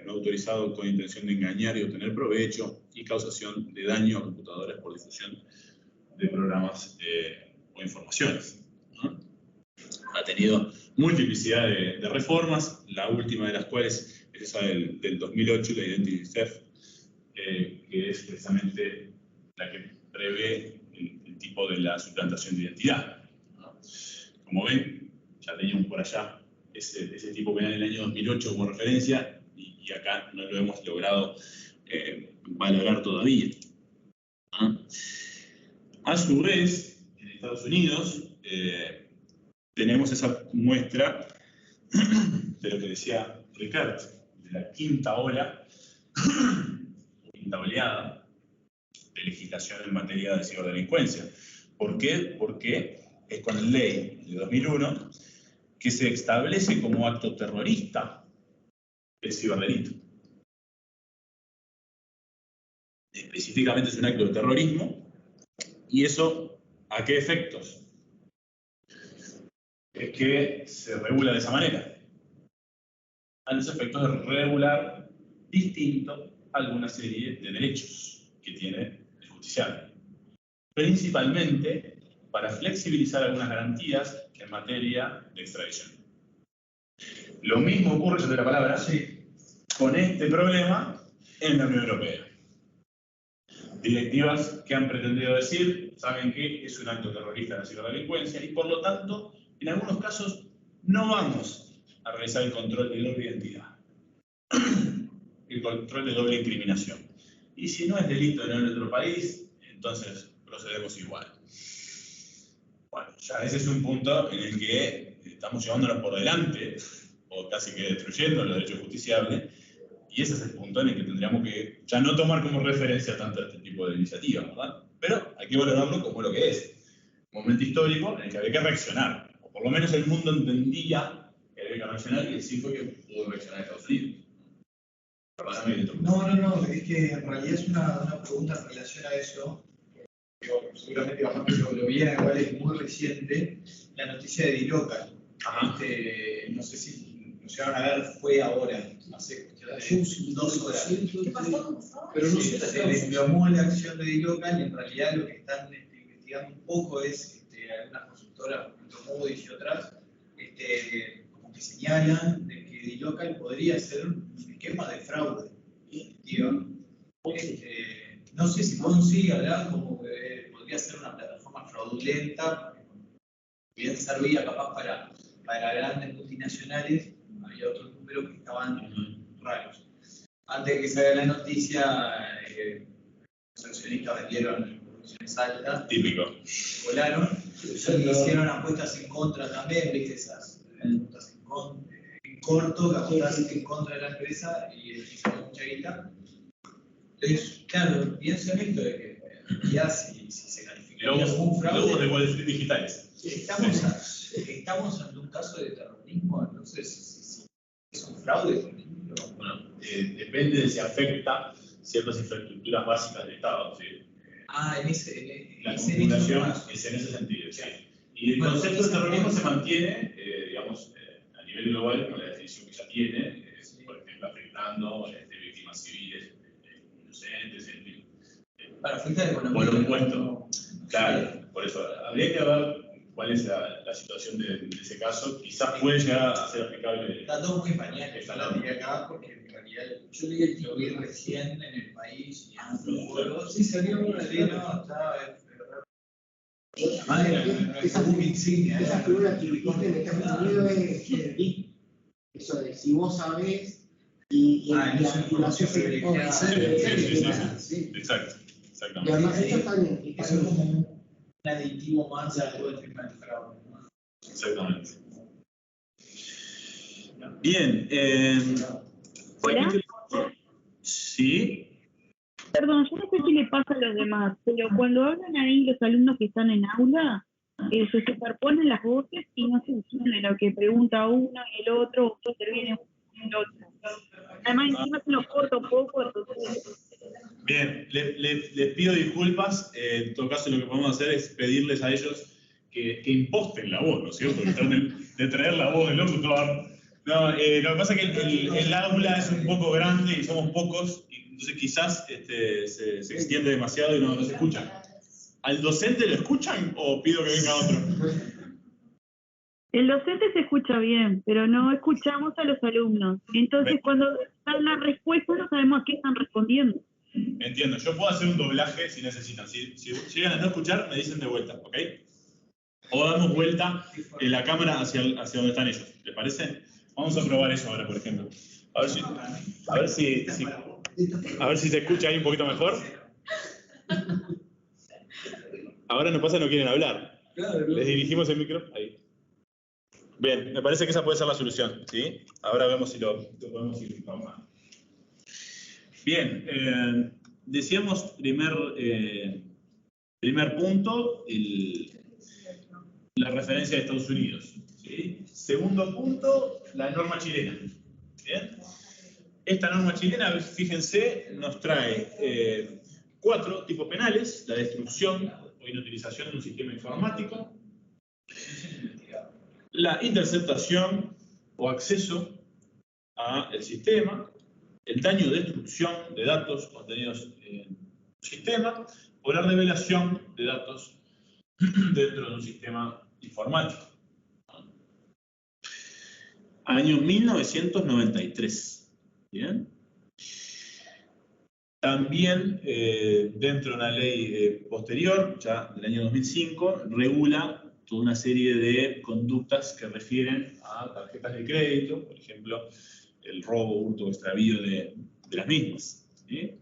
no autorizado con intención de engañar y obtener provecho, y causación de daño a computadoras por difusión de programas o informaciones, ¿no? Ha tenido multiplicidad de reformas, la última de las cuales es esa del 2008, la Identity Theft, que es precisamente la que prevé el tipo de la suplantación de identidad, ¿no? Como ven, ya teníamos por allá ese tipo penal en el año 2008 como referencia, y acá no lo hemos logrado valorar todavía, ¿no? A su vez, en Estados Unidos, tenemos esa muestra de lo que decía Ricard, de la quinta ola, quinta oleada de legislación en materia de ciberdelincuencia. ¿Por qué? Porque es con la ley de 2001 que se establece como acto terrorista el ciberdelito. Específicamente es un acto de terrorismo, y eso, ¿a qué efectos? Es que se regula de esa manera. A los efectos de regular distinto alguna serie de derechos que tiene el justiciable. Principalmente para flexibilizar algunas garantías en materia de extradición. Lo mismo ocurre, yo te la palabra, con este problema en la Unión Europea. Directivas que han pretendido decir, saben que es un acto terrorista la ciberdelincuencia, y por lo tanto, en algunos casos, no vamos a realizar el control de doble identidad, el control de doble incriminación. Y si no es delito en otro país, entonces procedemos igual. Bueno, ya ese es un punto en el que estamos llevándonos por delante, o casi que destruyendo los derechos justiciables, y ese es el punto en el que tendríamos que ya no tomar como referencia tanto este tipo de iniciativas, ¿verdad? Pero hay que valorarlo como lo que es. Un momento histórico en el que había que reaccionar, o por lo menos el mundo entendía que había que reaccionar, y así fue que pudo reaccionar Estados Unidos. No, es que en realidad es una pregunta en relación a eso. Seguramente bastante lo vi, igual es muy reciente, la noticia de Dilocal. No sé si lo llegaron a ver, fue ahora, hace 2 horas. ¿Qué pasó? Pero no sé, Se desplomó la acción de Dilocal, y en realidad lo que están investigando un poco es algunas consultoras, por ejemplo Moody's y otras, como que señalan de que Dilocal podría ser un esquema de fraude. No sé si Ponzi hablan como que podría ser una plataforma fraudulenta, bien servía capaz para grandes multinacionales. Había otros números que estaban raros. Antes de que salga la noticia, los accionistas vendieron producciones altas. Típico. Volaron. Hicieron apuestas en contra también, ¿viste? Esas apuestas en corto, que apuestas en contra de la empresa y hicieron mucha guita. Entonces, claro, pienso en esto de que ya si se calificaría como un fraude. Lobos de Wall Street digitales. Estamos ante un caso de terrorismo, entonces, si es un fraude, por ejemplo. Bueno, depende de si afecta ciertas infraestructuras básicas del Estado, ¿sí? En La ese computación es en ese sentido, sí. Y el concepto de terrorismo se mantiene, digamos, a nivel global con la definición que ya tiene, por ejemplo, afectando víctimas civiles, inocentes, en fin. Para afectar la economía. Por un puesto. Claro, por eso habría que ver cuál es la situación de ese caso. Quizás puede llegar a ser aplicable. Está todo muy pañales, yo la tiré acá porque en realidad yo leí el lo vi recién en El País y en otros juegos. Sí, salió una ley, no, estaba. Esa insignia. Esa figura que dijiste en Estados Unidos es el DIC. Eso de si vos sabés y información privilegiada. Sí. Exacto. Y además esto es como un aditivo más a todo el tema del fraude. Exactamente. Bien. ¿Hola? Sí. Perdón, yo no sé qué le pasa a los demás, pero cuando hablan ahí los alumnos que están en aula, se superponen las voces y no se entiende lo que pregunta uno y el otro, o interviene uno y el otro. Además, encima se nos corta un poco, entonces... Bien, les pido disculpas. En todo caso, lo que podemos hacer es pedirles a ellos que imposten la voz, ¿no es cierto? Que traten de traer la voz del locutor. No, lo que pasa es que el aula es un poco grande y somos pocos, y entonces quizás se extiende demasiado y no se escucha. ¿Al docente lo escuchan o pido que venga otro? El docente se escucha bien, pero no escuchamos a los alumnos. Entonces, cuando dan la respuesta, no sabemos a qué están respondiendo. Entiendo, yo puedo hacer un doblaje si necesitan. Si llegan a no escuchar, me dicen de vuelta, ¿ok? O damos vuelta en la cámara hacia donde están ellos. ¿Les parece? Vamos a probar eso ahora, por ejemplo. A ver si se escucha ahí un poquito mejor. Ahora no pasa, no quieren hablar. Les dirigimos el micro. Ahí. Bien, me parece que esa puede ser la solución, ¿sí? Ahora vemos si lo podemos ir trabajando. Bien, decíamos primer punto, la referencia de Estados Unidos. ¿Sí? Segundo punto, la norma chilena. ¿Bien? Esta norma chilena, fíjense, nos trae 4 tipos penales: la destrucción o inutilización de un sistema informático, la interceptación o acceso al sistema, el daño o destrucción de datos contenidos en un sistema o la revelación de datos dentro de un sistema informático. Año 1993. ¿Bien? También, dentro de una ley posterior, ya del año 2005, regula toda una serie de conductas que refieren a tarjetas de crédito, por ejemplo, el robo, hurto o extravío de las mismas. ¿Sí?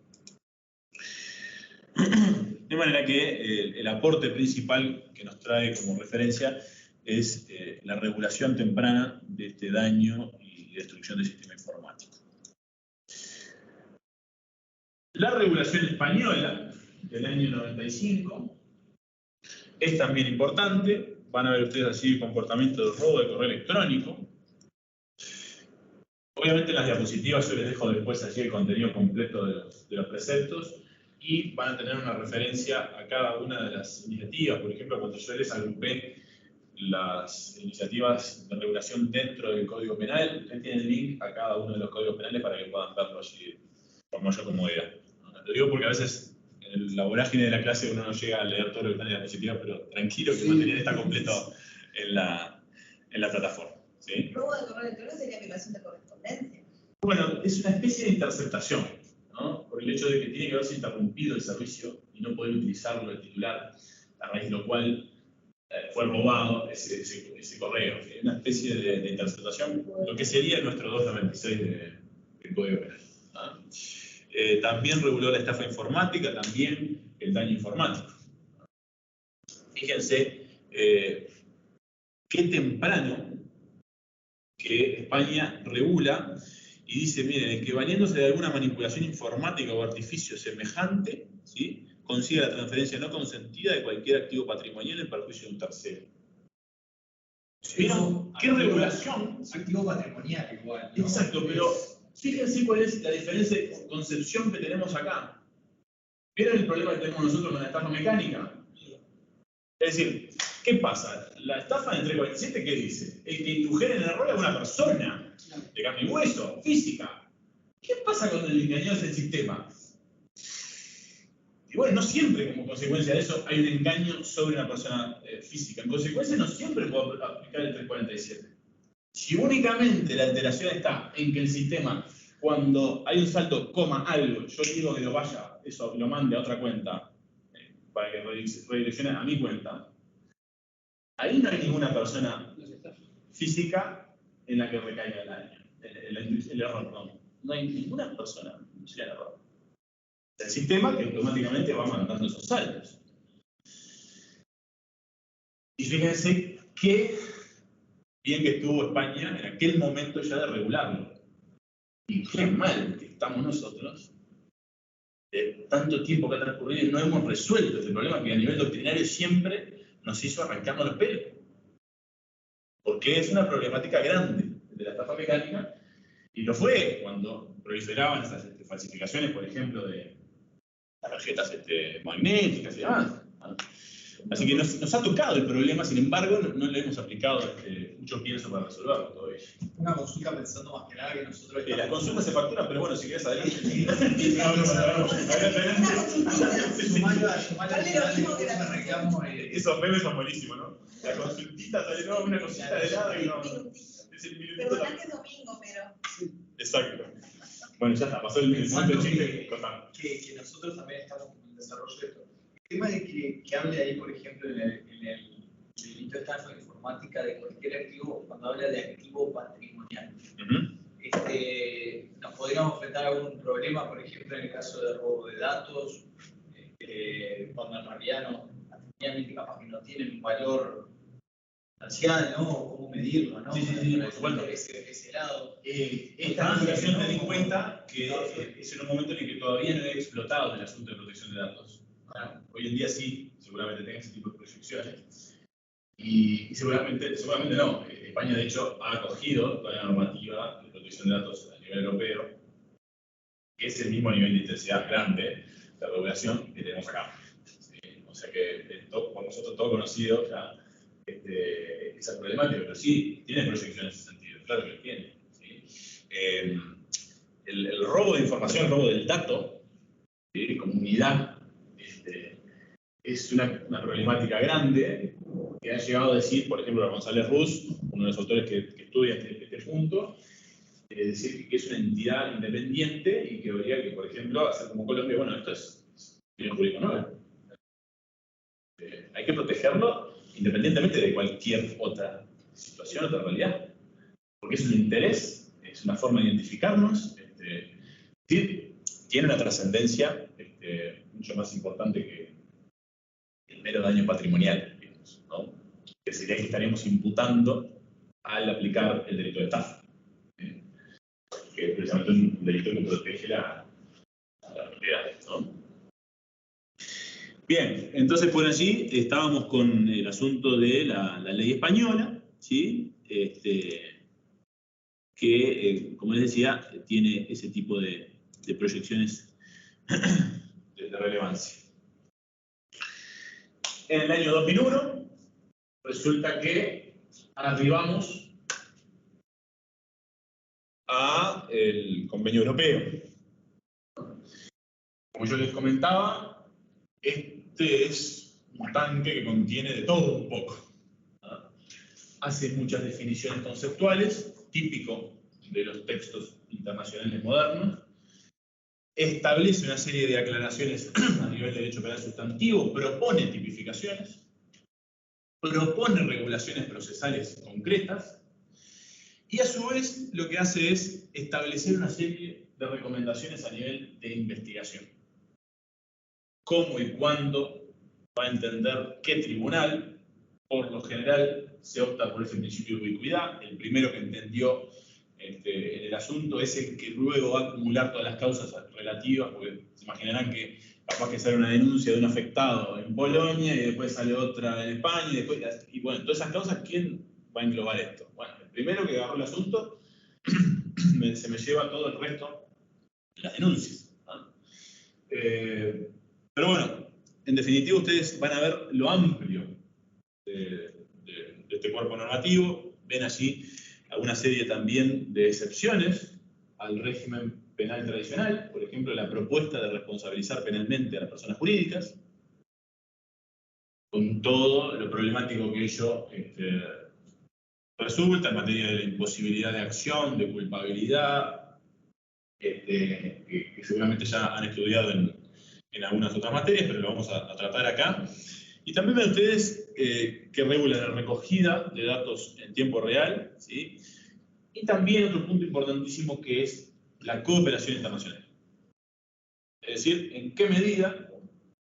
De manera que el aporte principal que nos trae como referencia es la regulación temprana de este daño y destrucción del sistema informático. La regulación española del año 95 es también importante. Van a ver ustedes así el comportamiento del robo de correo electrónico. Obviamente en las diapositivas yo les dejo después allí el contenido completo de los preceptos y van a tener una referencia a cada una de las iniciativas. Por ejemplo, cuando yo les agrupé las iniciativas de regulación dentro del Código Penal, ustedes tienen el link a cada uno de los códigos penales para que puedan verlo allí con mayor comodidad. Lo digo porque a veces en la vorágine de la clase uno no llega a leer todo lo que está en la diapositiva, pero tranquilo que el material está completo en la plataforma. ¿Sí? El robo de correo electrónico sería violación de correspondencia. Bueno, es una especie de interceptación, ¿no? Por el hecho de que tiene que haberse interrumpido el servicio y no poder utilizarlo el titular, a raíz de lo cual fue robado ese correo. ¿Sí? Una especie de interceptación, lo que sería nuestro 296 del Código Penal. ¿No? También reguló la estafa informática, también el daño informático. Fíjense qué temprano que España regula y dice, miren, el que valiéndose de alguna manipulación informática o artificio semejante, ¿sí?, consiga la transferencia no consentida de cualquier activo patrimonial en perjuicio de un tercero. ¿Vieron qué regulación? Activo patrimonial igual, ¿no? Exacto, pero fíjense cuál es la diferencia de concepción que tenemos acá. ¿Vieron el problema que tenemos nosotros con la estafa mecánica? Es decir, ¿qué pasa? La estafa entre 47, ¿qué dice? El que indujera en error a una persona de carne y hueso, física. ¿Qué pasa cuando el engañado es el sistema? Y bueno, no siempre como consecuencia de eso hay un engaño sobre una persona física. En consecuencia, no siempre puedo aplicar el 347. Si únicamente la alteración está en que el sistema, cuando hay un salto, coma algo, yo digo que lo vaya, eso lo mande a otra cuenta, para que redireccione a mi cuenta, ahí no hay ninguna persona física en la que recaiga el error. No hay ninguna persona que sea el error. El sistema que automáticamente va mandando esos saltos. Y fíjense qué bien que estuvo España en aquel momento ya de regularlo. Y qué mal que estamos nosotros de tanto tiempo que ha transcurrido y no hemos resuelto este problema que a nivel doctrinario siempre nos hizo arrancarnos los pelos. Porque es una problemática grande de la estafa mecánica, y lo fue cuando proliferaban esas falsificaciones, por ejemplo, de tarjetas magnéticas y demás. Así que nos ha tocado el problema, sin embargo, no le hemos aplicado mucho pienso para resolverlo todavía. Una consulta pensando más que nada que nosotros... Las consultas se facturan, pero bueno, si querés adelante. Esos memes son buenísimos, ¿no? La consultita sale, no, una cosita de lado y no... Es el minutito. Perdón que es domingo, pero... Exacto. Bueno, ya está, pasó el momento de chiste. Que nosotros también estamos en el desarrollo de esto. El tema de que hable ahí, por ejemplo, en el delito de estafa informática de cualquier activo, cuando habla de activo patrimonial. Nos podríamos enfrentar a algún problema, por ejemplo, en el caso de robo de datos, cuando en realidad no, capaz que no tienen un valor sustancial, ¿no? ¿Cómo medirlo, no? Sí, por supuesto. Ese lado. Esta aplicación ten en cuenta que es en un momento en el que todavía no he explotado el asunto de protección de datos. Hoy en día sí, seguramente tenga ese tipo de proyecciones. Y seguramente no. España, de hecho, ha acogido toda la normativa de protección de datos a nivel europeo, que es el mismo nivel de intensidad grande de regulación que tenemos acá. ¿Sí? O sea que por nosotros todo conocido ya esa problemática, pero sí tiene proyección en ese sentido, claro que lo tiene. ¿Sí? El robo de información, el robo del dato, ¿sí? Como unidad, es una problemática grande que ha llegado a decir, por ejemplo, González Ruz, uno de los autores que estudia este punto, decir que es una entidad independiente y que habría que, por ejemplo, hacer como Colombia, bueno, esto es bien jurídico nuevo. Hay que protegerlo independientemente de cualquier otra situación, otra realidad. Porque es un interés, es una forma de identificarnos, sí, tiene una trascendencia mucho más importante que el mero daño patrimonial, digamos, ¿no? Que sería que estaríamos imputando al aplicar el delito de estafa, que es precisamente un delito que protege la propiedad, ¿no? Bien, entonces por allí estábamos con el asunto de la ley española, ¿sí? Que, como les decía, tiene ese tipo de proyecciones de relevancia. En el año 2001, resulta que arribamos al Convenio Europeo. Como yo les comentaba, este es un tanque que contiene de todo un poco. Hace muchas definiciones conceptuales, típico de los textos internacionales modernos. Establece una serie de aclaraciones a nivel de derecho penal sustantivo, propone tipificaciones, propone regulaciones procesales concretas, y a su vez lo que hace es establecer una serie de recomendaciones a nivel de investigación. Cómo y cuándo va a entender qué tribunal. Por lo general se opta por ese principio de ubicuidad. El primero que entendió en el asunto es el que luego va a acumular todas las causas relativas, porque se imaginarán que capaz que sale una denuncia de un afectado en Polonia y después sale otra en España y bueno, todas esas causas, ¿quién va a englobar esto? Bueno, el primero que agarró el asunto se me lleva todo el resto de las denuncias, ¿no? Pero bueno, en definitiva ustedes van a ver lo amplio de este cuerpo normativo. Ven allí alguna serie también de excepciones al régimen penal tradicional, por ejemplo, la propuesta de responsabilizar penalmente a las personas jurídicas, con todo lo problemático que ello resulta en materia de la imposibilidad de acción, de culpabilidad, que seguramente ya han estudiado en algunas otras materias, pero lo vamos a tratar acá. Y también ven ustedes que regula la recogida de datos en tiempo real, ¿sí? Y también otro punto importantísimo que es la cooperación internacional. Es decir, en qué medida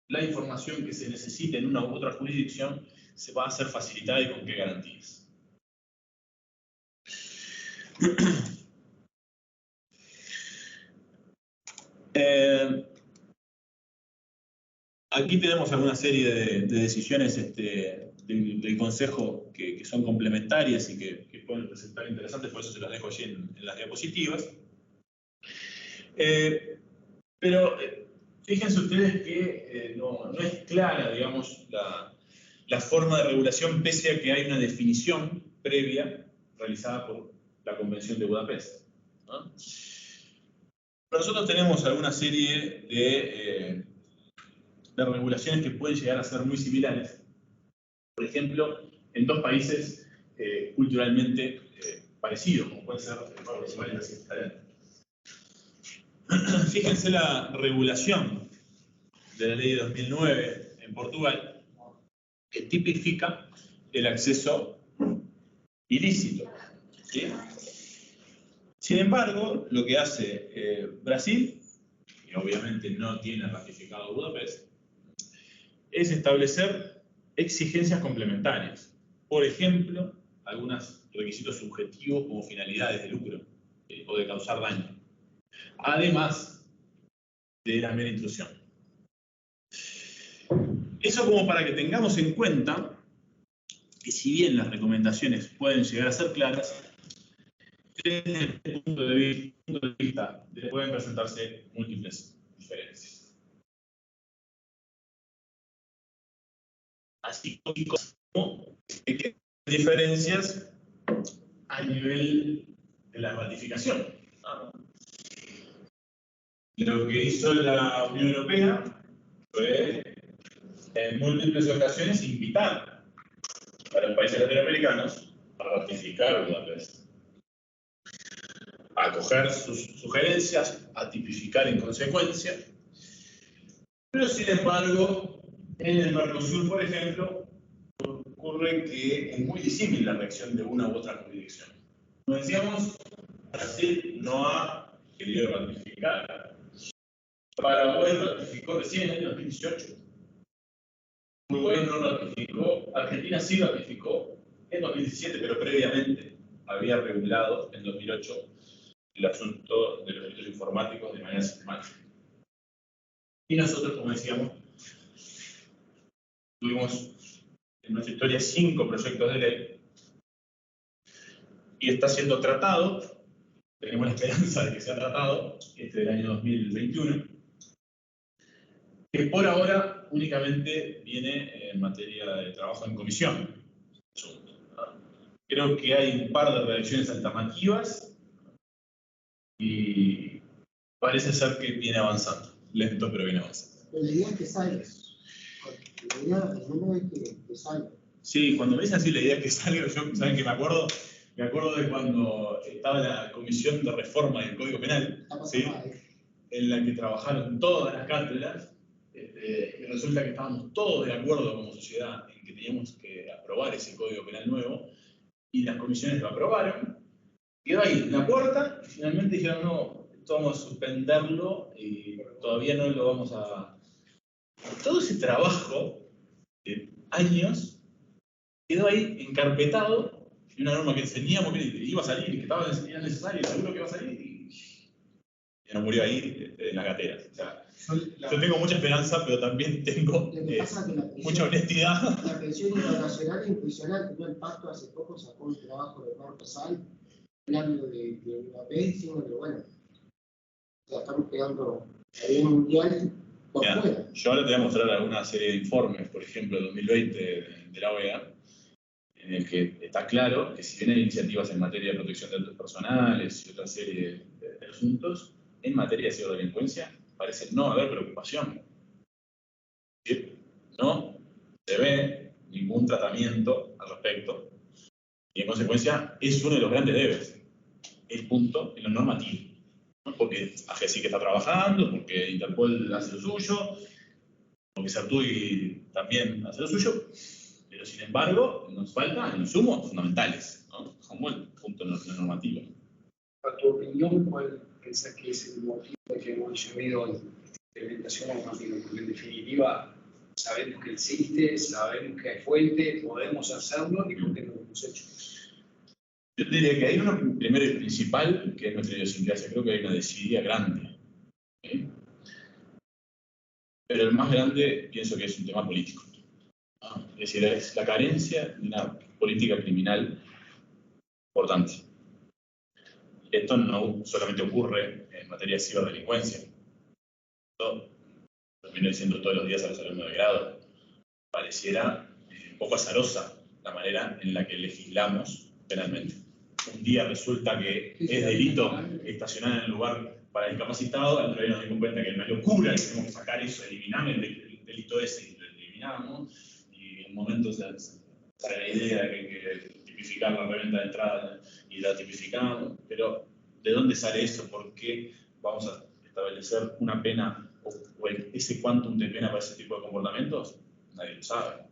la información que se necesita en una u otra jurisdicción se va a hacer facilitada y con qué garantías. Aquí tenemos alguna serie de decisiones del Consejo que son complementarias y que pueden resultar interesantes, por eso se las dejo allí en las diapositivas. Pero fíjense ustedes que no es clara, digamos, la forma de regulación, pese a que hay una definición previa realizada por la Convención de Budapest, ¿no? Nosotros tenemos alguna serie de regulaciones que pueden llegar a ser muy similares. Por ejemplo, en dos países culturalmente parecidos, como pueden ser Portugal y Brasil. Fíjense la regulación de la ley de 2009 en Portugal, que tipifica el acceso ilícito, ¿sí? Sin embargo, lo que hace Brasil, y obviamente no tiene ratificado Budapest, es establecer exigencias complementarias. Por ejemplo, algunos requisitos subjetivos como finalidades de lucro o de causar daño, además de la mera intrusión. Eso como para que tengamos en cuenta que si bien las recomendaciones pueden llegar a ser claras, desde el punto de vista pueden presentarse múltiples diferencias. Así como diferencias a nivel de la ratificación. Lo que hizo la Unión Europea fue en múltiples ocasiones invitar a los países latinoamericanos a ratificar Budapest, a acoger sus sugerencias, a tipificar en consecuencia. Pero sin embargo, en el Mercosur, por ejemplo, ocurre que es muy disímil la reacción de una u otra jurisdicción. Como decíamos, Brasil no ha querido ratificar. Paraguay ratificó recién en el 2018. Uruguay no ratificó. Argentina sí ratificó en 2017, pero previamente había regulado en 2008 el asunto de los delitos informáticos de manera sistemática. Y nosotros, como decíamos, tuvimos en nuestra historia 5 proyectos de ley y está siendo tratado, tenemos la esperanza de que sea tratado, del año 2021, que por ahora únicamente viene en materia de trabajo en comisión. Creo que hay un par de redacciones alternativas y parece ser que viene avanzando, lento pero viene avanzando. Pero la idea es que salga. La idea es que salga. Sí, cuando me dicen así la idea es que salga, yo, ¿saben qué me acuerdo? Me acuerdo de cuando estaba la Comisión de Reforma del Código Penal, ¿sí? En la que trabajaron todas las cátedras, y resulta que estábamos todos de acuerdo como sociedad en que teníamos que aprobar ese Código Penal nuevo, y las comisiones lo aprobaron, quedó ahí en la puerta, y finalmente dijeron, no, esto vamos a suspenderlo y todavía no lo vamos a... Todo ese trabajo de años quedó ahí encarpetado, y una norma que teníamos que iba a salir y que estaba necesaria y seguro que iba a salir y no murió ahí en las gateras. O sea, yo tengo mucha esperanza, pero también tengo mucha honestidad. La presión internacional es impresionante. El Pacto hace poco sacó un trabajo de Marco Sal hablando de Budapest, diciendo que bueno, ya estamos quedando a nivel mundial por fuera. Yo ahora te voy a mostrar alguna serie de informes, por ejemplo, de 2020 de la OEA, en el que está claro que si bien hay iniciativas en materia de protección de datos personales y otra serie de asuntos, en materia de ciberdelincuencia parece no haber preocupación. Es decir, no se ve ningún tratamiento al respecto y en consecuencia es uno de los grandes debes, el punto en lo normativo. ¿No? Porque AGESIC está trabajando, porque Interpol hace lo suyo, porque Certui también hace lo suyo, pero sin embargo nos faltan insumos fundamentales, ¿no? Como el punto en lo normativo. A tu opinión, ¿cuál pensás que es el motivo de que hemos llevado a esta implementación normativa? Porque en definitiva sabemos que existe, sabemos que hay fuente, podemos hacerlo, y por qué no lo hemos hecho. Yo diría que hay uno primero y principal, que es nuestra idiosincrasia. Creo que hay una desidia grande. ¿Sí? Pero el más grande pienso que es un tema político. ¿No? Es decir, es la carencia de una política criminal importante. Esto no solamente ocurre en materia de ciberdelincuencia. Esto lo viene diciendo todos los días a los alumnos de grado. Pareciera un poco azarosa la manera en la que legislamos penalmente. Un día resulta que es delito estacionar en el lugar para discapacitado, al otro día nos dimos cuenta que es una locura y tenemos que sacar eso, eliminar el delito ese y lo eliminamos. Y en un momento sale la idea de que hay que tipificar la reventa de entrada y la tipificamos. Pero, ¿de dónde sale eso? ¿Por qué vamos a establecer una pena o ese quantum de pena para ese tipo de comportamientos? Nadie lo sabe.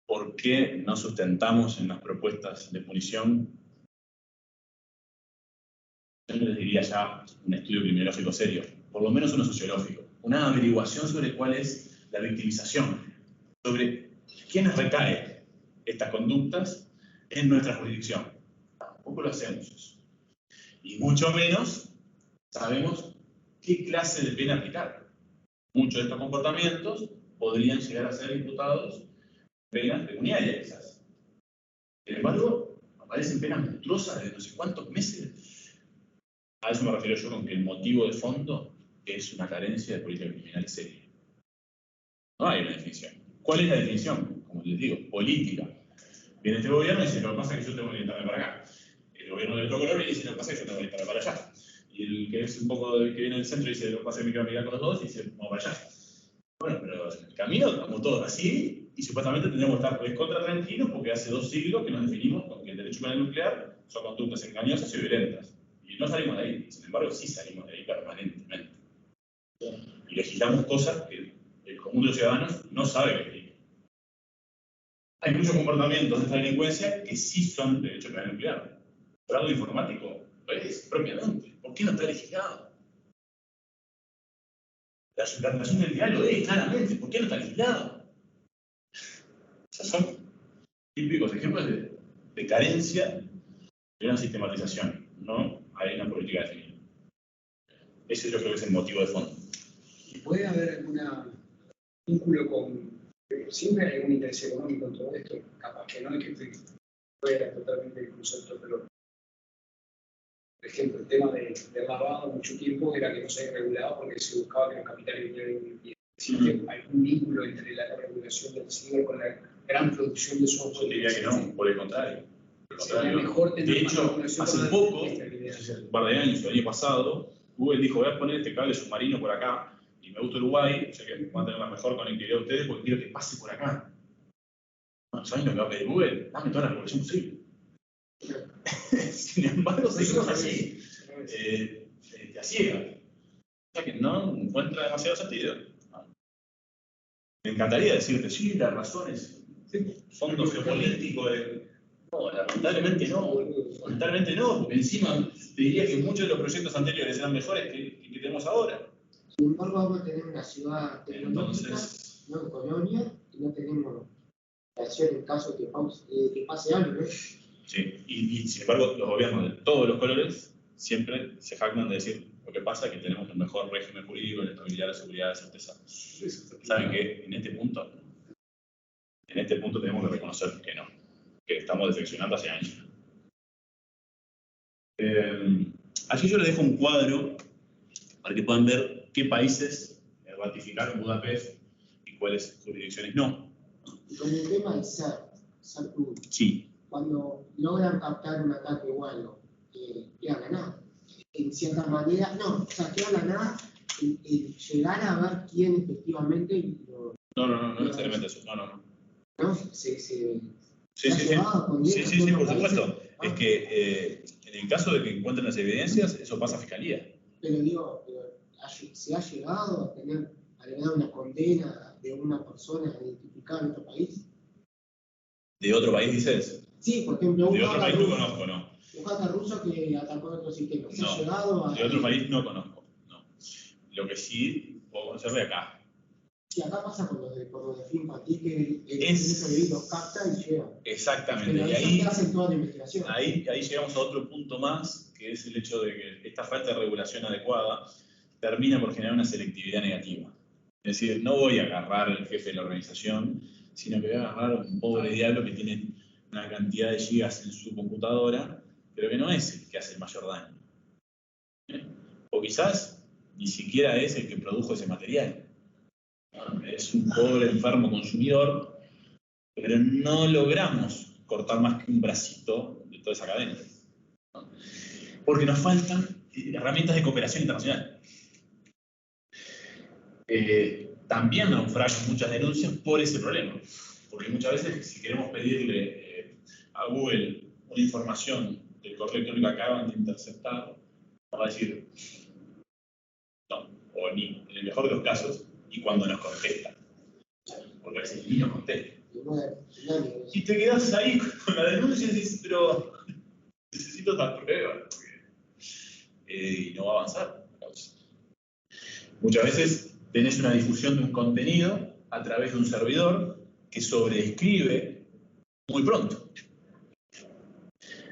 ¿Por qué no sustentamos en las propuestas de punición? Yo les diría ya un estudio criminológico serio, por lo menos uno sociológico, una averiguación sobre cuál es la victimización, sobre quiénes recaen estas conductas en nuestra jurisdicción. Tampoco lo hacemos eso. Y mucho menos sabemos qué clase de pena aplicar. Muchos de estos comportamientos podrían llegar a ser imputados penas pecuniarias, quizás. Sin embargo, aparecen penas monstruosas de no sé cuántos meses. A eso me refiero yo con que el motivo de fondo es una carencia de política criminal seria. No hay una definición. ¿Cuál es la definición? Como les digo, política. Viene este gobierno y dice, lo que pasa es que yo tengo que orientarme para acá. El gobierno de otro color y dice, lo que pasa es que yo tengo que orientarme para allá. Y el que es un poco que viene del centro dice, lo que pasa es que me quiero amigar con los dos y dice, vamos para allá. Bueno, pero en el camino estamos todos así y supuestamente tendríamos que estar recontra tranquilos porque hace 2 siglos que nos definimos con que el derecho penal nuclear son conductas engañosas y violentas. Y no salimos de ahí. Sin embargo, sí salimos de ahí permanentemente. Y legislamos cosas que el común de los ciudadanos no sabe legislar. Hay muchos comportamientos de esta delincuencia que sí son derecho penal nuclear. Fraude informático lo es propiamente. ¿Por qué no está legislado? La suplantación del diálogo lo es claramente. ¿Por qué no está legislado? Esos son típicos ejemplos de carencia de una sistematización. No hay una política definida. Ese yo creo que es el motivo de fondo. ¿Y puede haber algún vínculo con... Siempre hay algún interés económico en todo esto? Capaz que no es que estoy fuera totalmente del concepto, pero... Por ejemplo, el tema del lavado mucho tiempo era que no se había regulado porque se buscaba que los capitales vinieran invirtiendo. ¿Existe algún vínculo entre la regulación del ciber con la gran producción de software? Yo diría que no, por el contrario. Mejor de hecho, hace poco, un par de años, el año pasado, Google dijo, voy a poner este cable submarino por acá, y me gusta Uruguay, o sea que van a tener la mejor conectividad de ustedes porque quiero que pase por acá. ¿Saben lo que va a pedir Google? Dame toda la regulación posible. Sin embargo, seguimos así, a ciegas. O sea que no encuentra demasiado sentido. Me encantaría decirte, sí, las razones, fondo geopolítico, no, lamentablemente no, porque encima te diría que muchos de los proyectos anteriores eran mejores que tenemos ahora. Sin embargo, vamos a tener una ciudad tecnológica, no en colonia, y no tenemos reacción en caso de que pase algo, ¿no? Sí, y sin embargo, los gobiernos de todos los colores siempre se jactan de decir lo que pasa es que tenemos un mejor régimen jurídico, la estabilidad, la seguridad, la certeza. ¿Saben qué? En este punto tenemos que reconocer que no, que estamos defeccionando hace años. Aquí yo les dejo un cuadro para que puedan ver qué países ratificaron Budapest y cuáles jurisdicciones no. Y con el tema del SER sí. Cuando logran captar un ataque o algo, ¿qué ha ganado? en cierta manera, no, o sea, queda la nada el llegar a ver quién efectivamente lo... No necesariamente eso, no. ¿No? Sí, por supuesto. Es que en el caso de que encuentren las evidencias, eso pasa a fiscalía. Pero digo, ¿se ha llegado a tener una condena de una persona identificada en otro país? ¿De otro país dices? Sí, por ejemplo, de otro país no conozco, no. Un hacker ruso que atacó otro sistema. ¿Se no, ha llegado a...? De otro país no conozco, no. Lo que sí puedo conocer de acá. Sí, acá pasa con los de FinPatí que el los capta y lleva. Exactamente. Pero y ahí hacen toda la investigación. Ahí llegamos a otro punto más, que es el hecho de que esta falta de regulación adecuada termina por generar una selectividad negativa. Es decir, no voy a agarrar al jefe de la organización, sino que voy a agarrar a un pobre diablo que tiene una cantidad de gigas en su computadora, pero que no es el que hace el mayor daño. O quizás ni siquiera es el que produjo ese material. Es un pobre enfermo consumidor, pero no logramos cortar más que un bracito de toda esa cadena. Porque nos faltan herramientas de cooperación internacional. También naufragan muchas denuncias por ese problema. Porque muchas veces, si queremos pedirle a Google una información del correo electrónico que acaban de interceptar, va a decir no, o ni, en el mejor de los casos, y cuando nos contesta. Porque a veces ni nos contesta. Y te quedas ahí con la denuncia y dices, pero necesito esta prueba. Y no va a avanzar. Muchas veces tenés una difusión de un contenido a través de un servidor que sobreescribe muy pronto.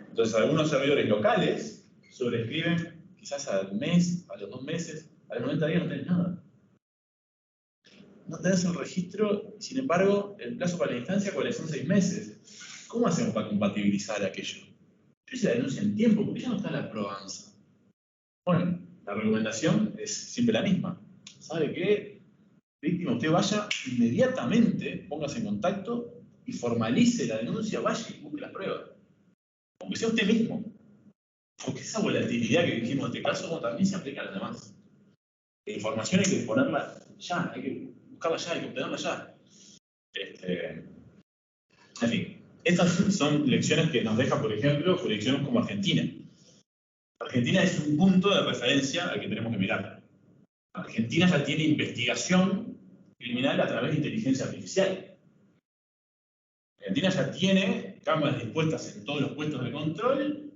Entonces, algunos servidores locales sobreescriben quizás al mes, a los 2 meses, a los 90 días no tenés nada. No tenés el registro, sin embargo, el plazo para la instancia, ¿cuáles son? 6 meses. ¿Cómo hacemos para compatibilizar aquello? Yo hice la denuncia en tiempo, porque ya no está la probanza. Bueno, la recomendación es siempre la misma. ¿Sabe qué? Víctima, usted vaya inmediatamente, póngase en contacto y formalice la denuncia, vaya y busque las pruebas. Aunque sea usted mismo. Porque esa volatilidad que dijimos en este caso también se aplica a los demás. La información hay que ponerla ya, hay que buscarla ya, hay que obtenerla ya. En fin, estas son lecciones que nos deja, por ejemplo, jurisdicciones como Argentina. Argentina es un punto de referencia al que tenemos que mirar. Argentina ya tiene investigación criminal a través de inteligencia artificial. Argentina ya tiene cámaras dispuestas en todos los puestos de control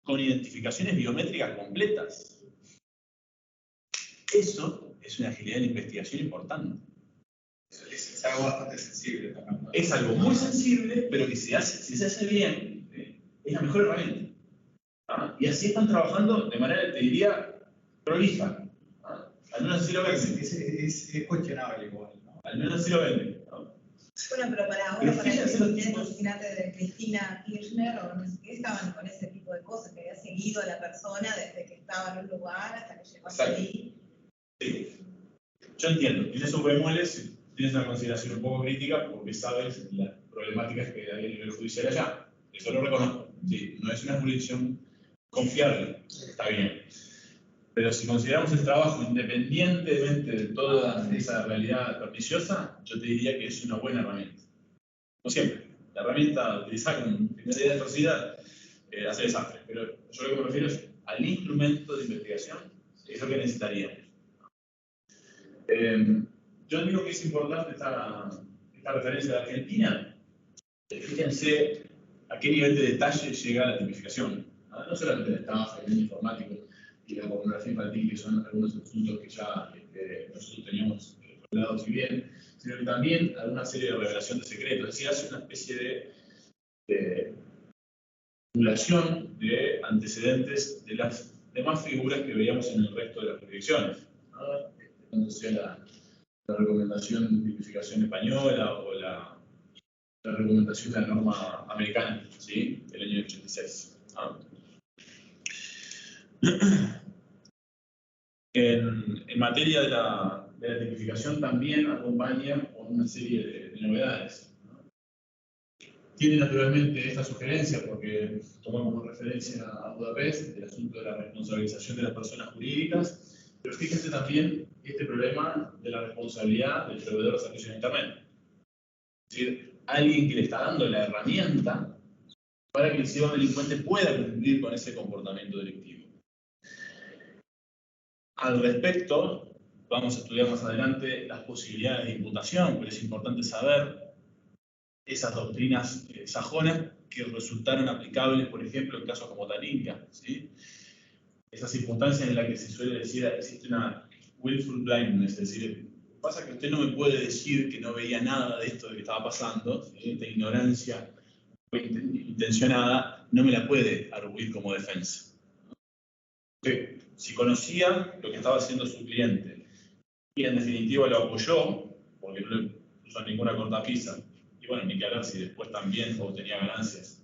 con identificaciones biométricas completas. Eso es una agilidad de la investigación importante. Es algo bastante sensible también. Es algo muy sensible, pero que si se hace bien, es la mejor herramienta. Y así están trabajando de manera, te diría, prolija. Al menos así lo venden. Es cuestionable igual, ¿no? Al menos así lo venden. Bueno, pero para ahora, para el asesinato de Cristina Kirchner, o no sé qué, estaban con ese tipo de cosas, que había seguido a la persona desde que estaba en un lugar hasta que llegó hasta ahí. Sí. Yo entiendo, tienes un bemoles, tienes una consideración un poco crítica porque sabes las problemáticas que hay a nivel judicial allá. Eso lo reconozco. Sí, no es una jurisdicción confiable, está bien. Pero si consideramos el trabajo independientemente de toda esa realidad perniciosa, yo te diría que es una buena herramienta. Como siempre, la herramienta utilizada con finalidad de atrocidad hace desastres, pero yo lo que me refiero es al instrumento de investigación, es lo que necesitaríamos. Yo digo que es importante esta referencia de Argentina. Fíjense a qué nivel de detalle llega la tipificación. No solamente la estafa, el informático y la pornografía infantil, que son algunos asuntos que ya nosotros teníamos regulados y bien, sino que también alguna serie de revelación de secretos. Es decir, hace una especie de simulación de antecedentes de las demás figuras que veíamos en el resto de las jurisdicciones. Cuando sea la recomendación de tipificación española o la recomendación de la norma americana, ¿sí? Del año 86. En materia de la tipificación también acompaña con una serie de novedades. tiene naturalmente esta sugerencia, porque toma como referencia a Budapest el asunto de la responsabilización de las personas jurídicas, pero fíjense también este problema de la responsabilidad del proveedor de servicios de Internet. Es decir, alguien que le está dando la herramienta para que el ciberdelincuente pueda cumplir con ese comportamiento delictivo. Al respecto, vamos a estudiar más adelante las posibilidades de imputación, pero es importante saber esas doctrinas sajonas que resultaron aplicables, por ejemplo, en casos como Talinka, ¿sí? Esas circunstancias en las que se suele decir existe una willful blindness, es decir, pasa que usted no me puede decir que no veía nada de esto que estaba pasando, ¿sí? Esta ignorancia intencionada no me la puede arguir como defensa. Usted, si conocía lo que estaba haciendo su cliente y en definitiva lo apoyó, porque no le puso ninguna cortapisa, y bueno, ni que hablar si después también obtenía ganancias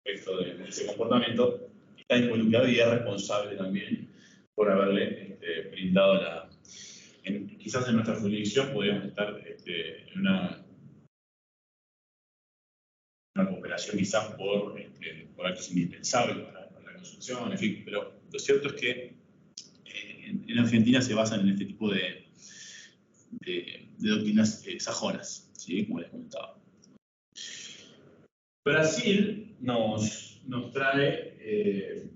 respecto de ese comportamiento, está involucrado y es responsable también por haberle brindado quizás en nuestra jurisdicción podríamos estar en una cooperación quizás por actos indispensables para la construcción, en fin, pero lo cierto es que en Argentina se basan en este tipo de doctrinas sajonas, ¿sí? Como les comentaba. Brasil nos trae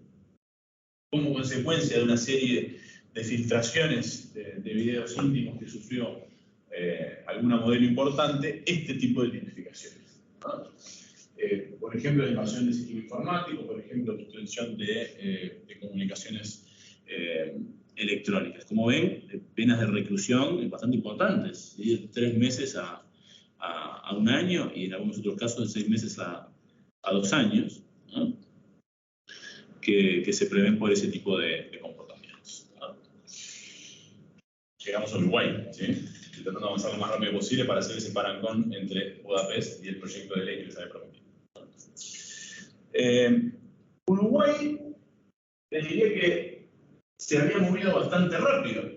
como consecuencia de una serie de filtraciones de videos íntimos que sufrió alguna modelo importante, este tipo de tipificaciones, ¿no? Por ejemplo, la invasión del sistema informático, por ejemplo, obtención de comunicaciones electrónicas. Como ven, penas de reclusión bastante importantes, ¿sí? De 3 meses a 1 año y en algunos otros casos de 6 meses a 2 años, ¿no? que se prevén por ese tipo de comportamientos, ¿no? Llegamos a Uruguay, ¿sí? Intentando avanzar lo más rápido posible para hacer ese parangón entre Budapest y el proyecto de ley que les había prometido. Uruguay, les diría que se había movido bastante rápido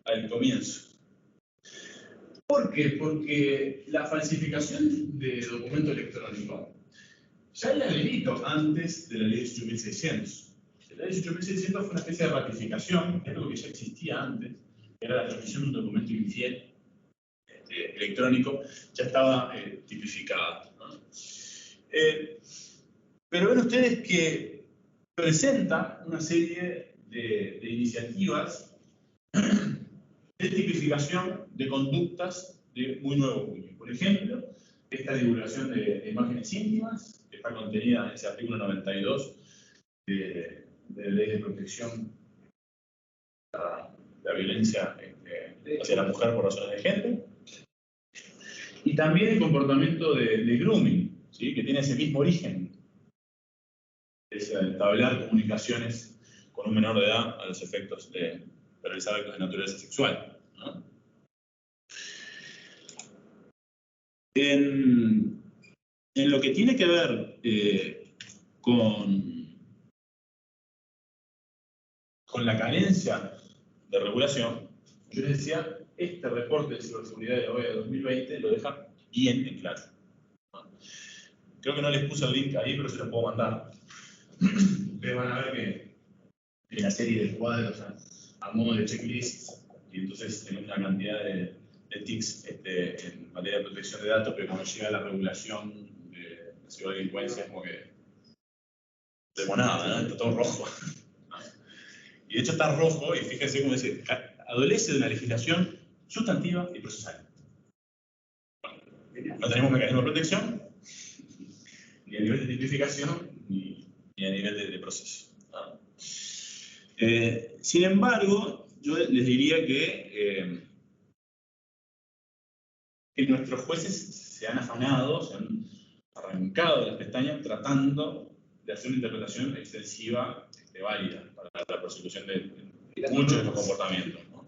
al comienzo. ¿Por qué? Porque la falsificación de documento electrónico ya era delito antes de la ley 18.600. La ley 18.600 fue una especie de ratificación, que es algo que ya existía antes, que era la transmisión de un documento infiel electrónico, ya estaba tipificada, ¿no? Pero ven ustedes que presenta una serie de iniciativas de tipificación de conductas de muy nuevo cuño. Por ejemplo, esta divulgación de imágenes íntimas, que está contenida en ese artículo 92 de la Ley de Protección de la Violencia hacia la mujer por razones de género. Y también el comportamiento de grooming, ¿sí? Que tiene ese mismo origen. Es entablar comunicaciones con un menor de edad a los efectos de realizar actos de naturaleza sexual, ¿no? En lo que tiene que ver con la carencia de regulación, yo les decía, este reporte de ciberseguridad de la OEA de 2020 lo deja bien en claro, ¿no? Creo que no les puse el link ahí, pero se lo puedo mandar. Ustedes van a ver que en la serie de cuadros a modo de checklist, y entonces tenemos una cantidad de tics en materia de protección de datos, pero cuando llega la regulación de la ciberdelincuencia es como que no tenemos nada, ¿no? Está todo rojo. Y de hecho está rojo, y fíjense cómo dice, adolece de una legislación sustantiva y procesal. Bueno, no tenemos mecanismo de protección, ni a nivel de tipificación, ni a nivel de proceso, ¿no? Sin embargo, yo les diría que nuestros jueces se han afanado, se han arrancado de las pestañas tratando de hacer una interpretación extensiva válida para la persecución de muchos de estos comportamientos, ¿no?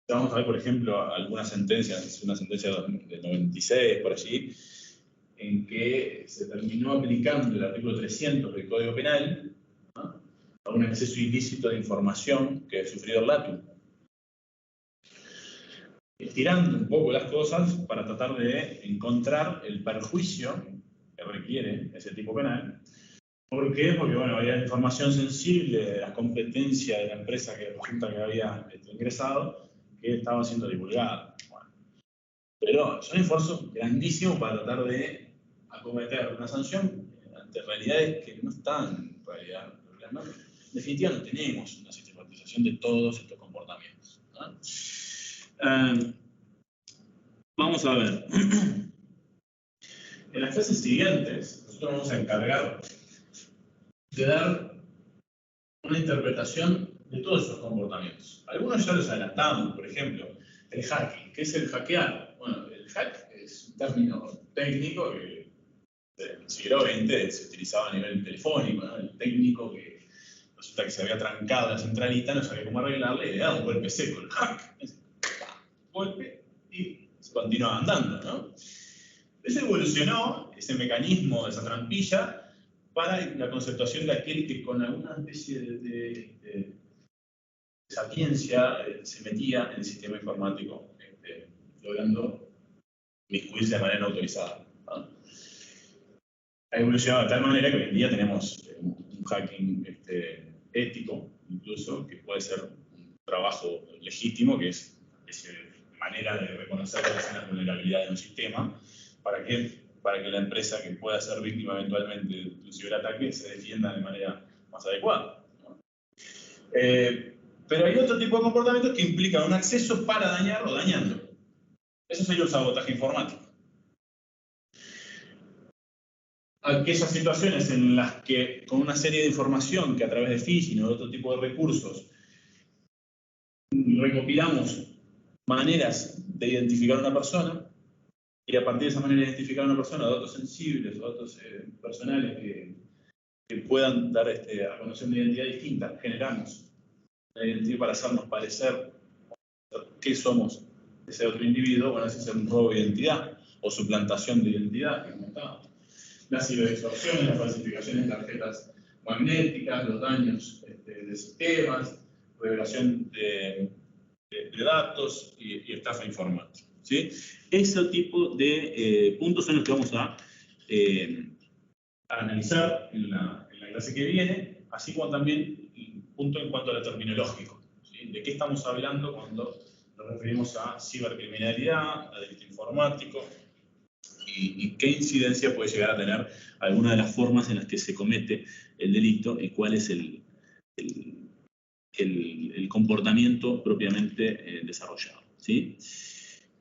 Vamos a ver, por ejemplo, algunas sentencias, una sentencia del 96 por allí, en que se terminó aplicando el artículo 300 del Código Penal, ¿no?, a un exceso ilícito de información que ha sufrido el LATU. estirando un poco las cosas para tratar de encontrar el perjuicio que requiere ese tipo penal. ¿Por qué? Porque bueno, había información sensible de las competencias de la empresa que resulta que había ingresado que estaba siendo divulgada. Bueno, pero son esfuerzos grandísimos para tratar de acometer una sanción ante realidades que no están en realidad. En definitiva, no tenemos una sistematización de todos estos comportamientos, ¿no? Vamos a ver. En las clases siguientes, nosotros vamos a encargar de dar una interpretación de todos esos comportamientos. Algunos ya los adelantamos, por ejemplo, el hacking. ¿Qué es el hackear? Bueno, el hack es un término técnico que en el siglo XX se utilizaba a nivel telefónico, ¿no? El técnico que resulta que se había trancado la centralita, no sabía cómo arreglarle y le daba un golpe seco, el hack. Golpe y se continúa andando, ¿no? Eso evolucionó, ese mecanismo, esa trampilla, para la conceptuación de aquel que con alguna especie de sapiencia se metía en el sistema informático, logrando miscuirse de manera no autorizada, ¿no? Ha evolucionado de tal manera que hoy en día tenemos un hacking ético, incluso, que puede ser un trabajo legítimo, que es manera de reconocer las vulnerabilidades de un sistema, para que la empresa que pueda ser víctima eventualmente de un ciberataque se defienda de manera más adecuada, ¿no? Pero hay otro tipo de comportamientos que implican un acceso para dañar o dañando. Eso sería el sabotaje informático. Aquellas situaciones en las que, con una serie de información que a través de phishing o de otro tipo de recursos, recopilamos maneras de identificar a una persona, y a partir de esa manera de identificar a una persona, datos sensibles o datos personales que puedan dar a conocer una identidad distinta, generamos una identidad para hacernos parecer qué somos ese otro individuo. Bueno, ese es un robo de identidad o suplantación de identidad que comentaba. Las ciberextorsiones, las falsificaciones de tarjetas magnéticas, los daños de sistemas, revelación de datos y estafa informática, ¿sí? Ese tipo de puntos son los que vamos a analizar en la clase que viene, así como también un punto en cuanto a lo terminológico, ¿sí? De qué estamos hablando cuando nos referimos a cibercriminalidad, a delito informático, y qué incidencia puede llegar a tener alguna de las formas en las que se comete el delito y cuál es el comportamiento propiamente desarrollado, ¿sí?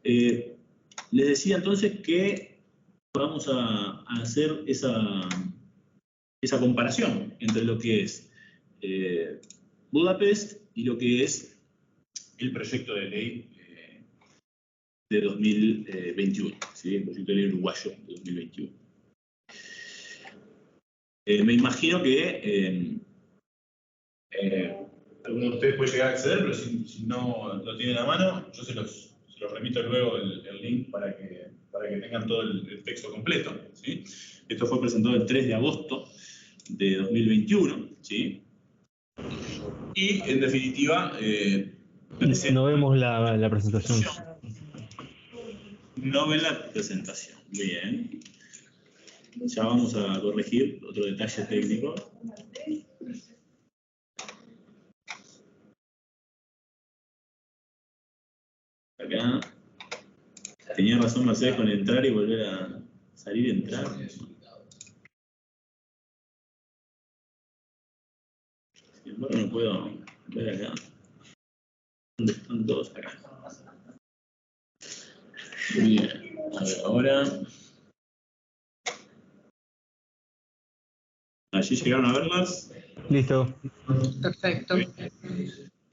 Les decía entonces que vamos a hacer esa comparación entre lo que es Budapest y lo que es el proyecto de ley de 2021, ¿sí? El proyecto de ley uruguayo de 2021. Me imagino que alguno de ustedes puede llegar a acceder, pero si no lo tienen a mano, yo se los remito luego el link para que tengan todo el texto completo, ¿sí? Esto fue presentado el 3 de agosto de 2021, ¿sí? Y en definitiva... no vemos la presentación. No ven la presentación. Bien. Ya vamos a corregir otro detalle técnico. Acá. Tenía razón Mercedes con entrar y volver a salir y entrar. Sin embargo, no puedo ver acá. ¿Dónde están todos acá? Bien. A ver, ahora. ¿Allí llegaron a verlas? Listo. Perfecto.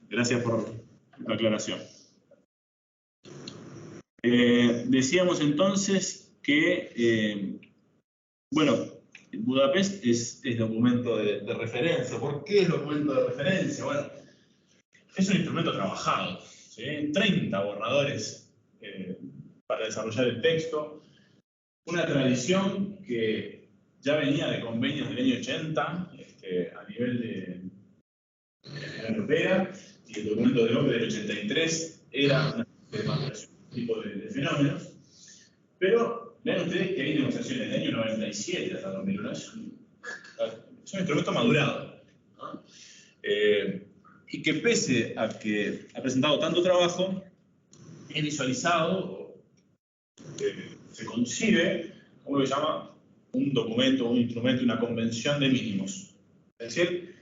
Gracias por la aclaración. Decíamos entonces que, bueno, Budapest es documento de referencia. ¿Por qué es documento de referencia? Bueno, es un instrumento trabajado, ¿sí? 30 borradores para desarrollar el texto. Una tradición que ya venía de convenios del año 80 a nivel de la Unión Europea, y el documento de OCDE del 83 era una maduración tipo de fenómenos. Pero vean ustedes que hay negociaciones del año 97 hasta 2001. Es un instrumento madurado, ¿no? Y que pese a que ha presentado tanto trabajo, es visualizado, se concibe como lo que se llama un documento, un instrumento, una convención de mínimos. Es decir,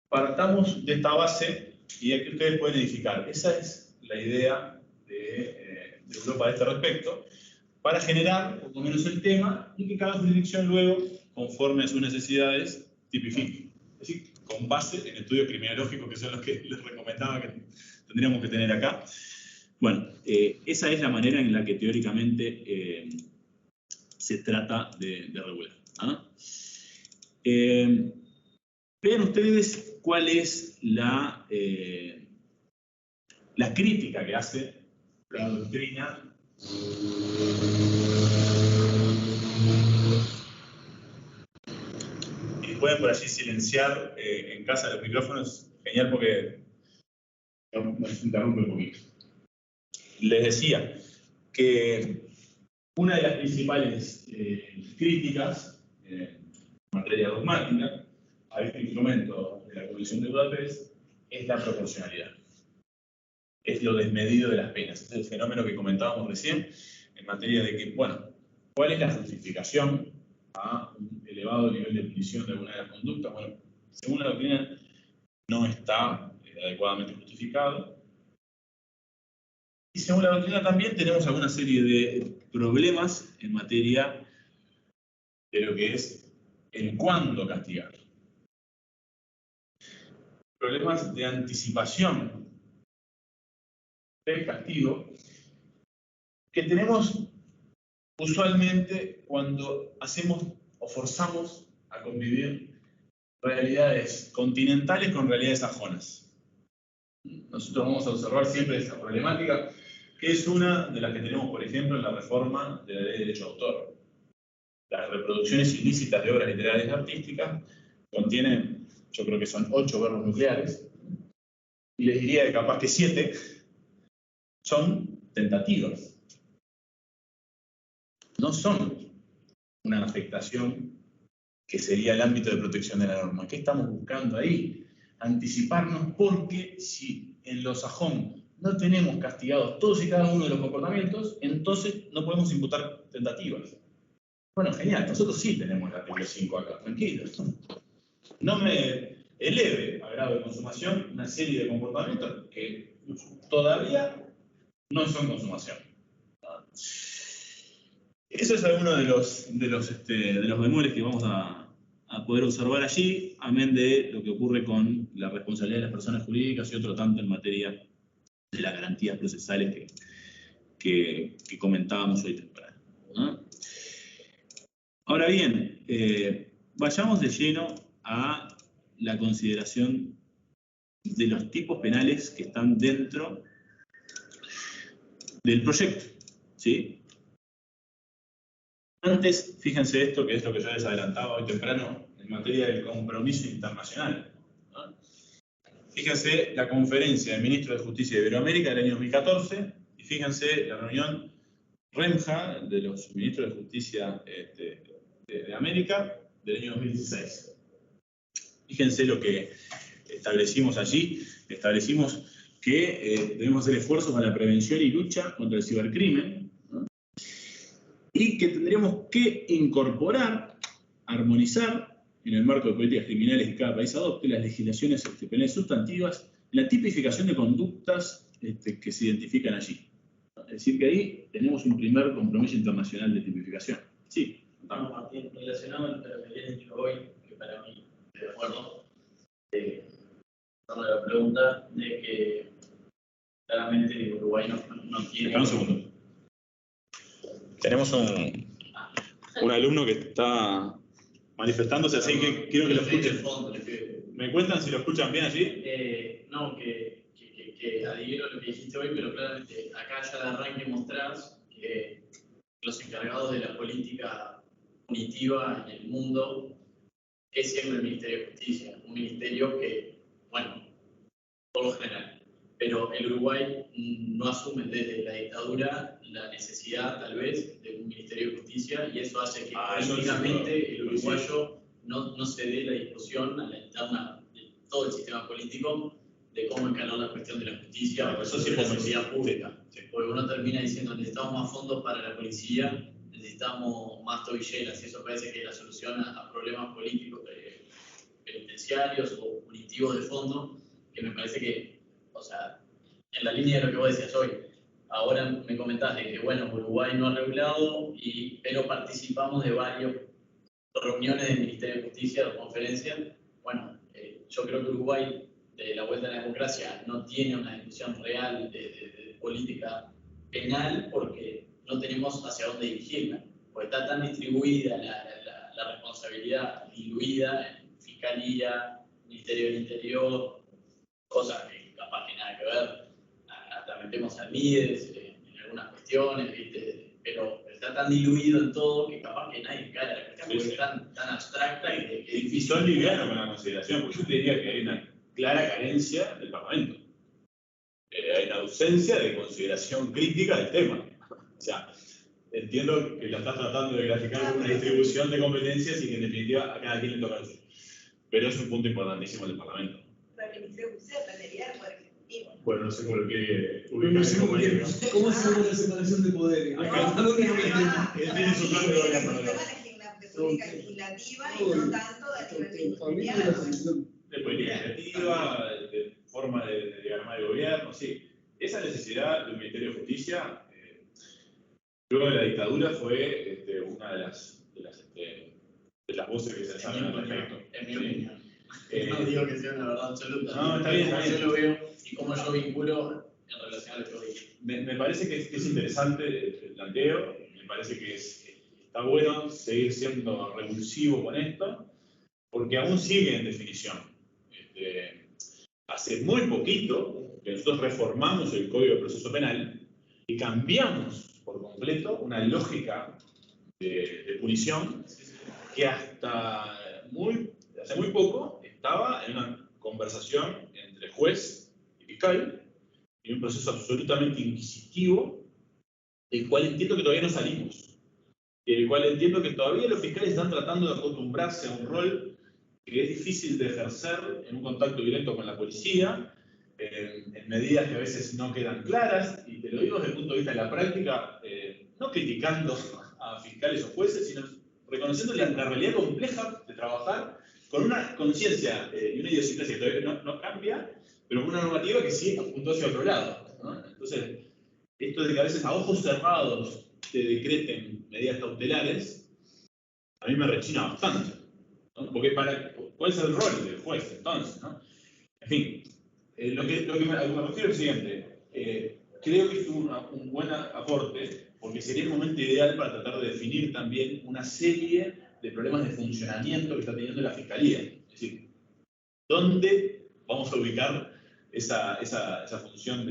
partamos de esta base y aquí ustedes pueden edificar. Esa es la idea de Europa a este respecto, para generar poco menos el tema y que cada jurisdicción luego, conforme a sus necesidades, tipifique. Es decir, con base en estudios criminológicos, que son los que les recomendaba que tendríamos que tener acá. Bueno, esa es la manera en la que teóricamente se trata de regular. ¿Ah? Vean ustedes cuál es la crítica que hace la doctrina y pueden por allí silenciar en casa los micrófonos, genial, porque nos interrumpe un poquito. Les decía que una de las principales críticas en materia dogmática a este instrumento de la Convención de Budapest es la proporcionalidad. Es lo desmedido de las penas. Este es el fenómeno que comentábamos recién en materia de que, bueno, ¿cuál es la justificación a un elevado nivel de punición de alguna de las conductas? Bueno, según la doctrina, no está adecuadamente justificado. Y según la doctrina también tenemos alguna serie de problemas en materia de lo que es el cuándo castigar. Problemas de anticipación del castigo que tenemos usualmente cuando hacemos o forzamos a convivir realidades continentales con realidades sajonas. Nosotros vamos a observar siempre esa problemática, que es una de las que tenemos, por ejemplo, en la reforma de la ley de derecho de autor. Las reproducciones ilícitas de obras literarias y artísticas contienen, yo creo que son 8 verbos nucleares, y les diría que capaz que 7 son tentativas. No son una afectación que sería el ámbito de protección de la norma. ¿Qué estamos buscando ahí? Anticiparnos, porque si en lo sajón no tenemos castigados todos y cada uno de los comportamientos, entonces no podemos imputar tentativas. Bueno, genial, nosotros sí tenemos el artículo 5 acá, tranquilos. No me eleve a grado de consumación una serie de comportamientos que todavía no son consumación. Eso es alguno de los bemoles que vamos a poder observar allí, amén de lo que ocurre con la responsabilidad de las personas jurídicas y otro tanto en materia de las garantías procesales que comentábamos hoy temprano, ¿no? Ahora bien, vayamos de lleno a la consideración de los tipos penales que están dentro del proyecto, ¿sí? Antes, fíjense esto, que es lo que yo les adelantaba hoy temprano en materia del compromiso internacional, ¿no? Fíjense la conferencia del ministro de Justicia de Iberoamérica del año 2014 y fíjense la reunión REMJA de los ministros de Justicia de América del año 2016. Fíjense lo que establecimos allí. Establecimos que debemos hacer esfuerzos para la prevención y lucha contra el cibercrimen, ¿no? Y que tendríamos que incorporar, armonizar, en el marco de políticas criminales que cada país adopte, las legislaciones penales sustantivas, la tipificación de conductas que se identifican allí. Es decir, que ahí tenemos un primer compromiso internacional de tipificación. Sí. Vamos, Martín, relacionado a lo que habías dicho hoy, que para mí, de acuerdo, la pregunta de que claramente Uruguay no tiene... Espera un segundo. Tenemos un alumno que está manifestándose, así que quiero que lo escuchen. ¿Me cuentan si lo escuchan bien allí? No, que adhiero lo que dijiste hoy, pero claramente acá ya de arranque mostrás que los encargados de la política punitiva en el mundo es siempre el Ministerio de Justicia, un ministerio que, bueno, por lo general, pero el Uruguay no asume desde la dictadura la necesidad, tal vez, de un Ministerio de Justicia, y eso hace que políticamente el uruguayo no se dé la discusión a la interna de todo el sistema político de cómo encarar la cuestión de la justicia o de la seguridad pública. Porque uno termina diciendo, necesitamos más fondos para la policía, necesitamos más tobilleras, y eso parece que es la solución a problemas políticos penitenciarios o punitivos de fondo, que me parece que, o sea, en la línea de lo que vos decías hoy, ahora me comentás de que, bueno, Uruguay no ha regulado, pero participamos de varias reuniones del Ministerio de Justicia, de conferencias. Bueno, yo creo que Uruguay, de la vuelta a la democracia, no tiene una discusión real de política penal porque no tenemos hacia dónde dirigirla, porque está tan distribuida la responsabilidad, diluida en Fiscalía, Ministerio del Interior, cosas que capaz que nada que ver, hasta metemos a MIDES en algunas cuestiones, ¿viste? Pero está tan diluido en todo que capaz que nadie cae a la cuestión porque es tan abstracta y que es difícil. Y son livianos con la consideración, porque yo te diría que hay una clara carencia del Parlamento. Hay una ausencia de consideración crítica del tema. O sea, entiendo que lo estás tratando de graficar como una distribución de competencias y que en definitiva a cada quien le toca eso. Pero es un punto importantísimo del Parlamento. Pero el Ministerio de Justicia dependería del Poder Ejecutivo. Bueno, no sé por qué ¿Cómo hacemos la separación de poderes? Él tiene su plan de gobierno. De política legislativa y no tanto de nivel ministerial. De política legislativa, de forma de armar el gobierno, sí. Esa necesidad del Ministerio de Justicia, luego de la dictadura, fue una de las voces que se alzaron al respecto. En mi opinión. No digo que sea una verdad absoluta. No, está bien. Yo lo veo y cómo yo vinculo en relación a lo que vos dijiste. Me parece que es interesante el planteo, me parece que está bueno seguir siendo revulsivo con esto, porque aún sigue en definición. Hace muy poquito que nosotros reformamos el Código de Proceso Penal y cambiamos por completo una lógica de punición que hasta hace muy poco estaba en una conversación entre juez y fiscal, y un proceso absolutamente inquisitivo, del cual entiendo que todavía no salimos, y del cual entiendo que todavía los fiscales están tratando de acostumbrarse a un rol que es difícil de ejercer en un contacto directo con la policía, en medidas que a veces no quedan claras, y te lo digo desde el punto de vista de la práctica, no criticando a fiscales o jueces, sino reconociendo la realidad compleja de trabajar con una conciencia y una idiosincrasia que todavía no cambia, pero con una normativa que sí apuntó hacia otro lado, ¿no? Entonces, esto de que a veces a ojos cerrados te decreten medidas cautelares, a mí me rechina bastante, ¿no? Porque ¿cuál es el rol del juez entonces, ¿no? En fin, lo que me refiero es lo siguiente. Creo que es un buen aporte, porque sería el momento ideal para tratar de definir también una serie de problemas de funcionamiento que está teniendo la Fiscalía. Es decir, ¿dónde vamos a ubicar esa función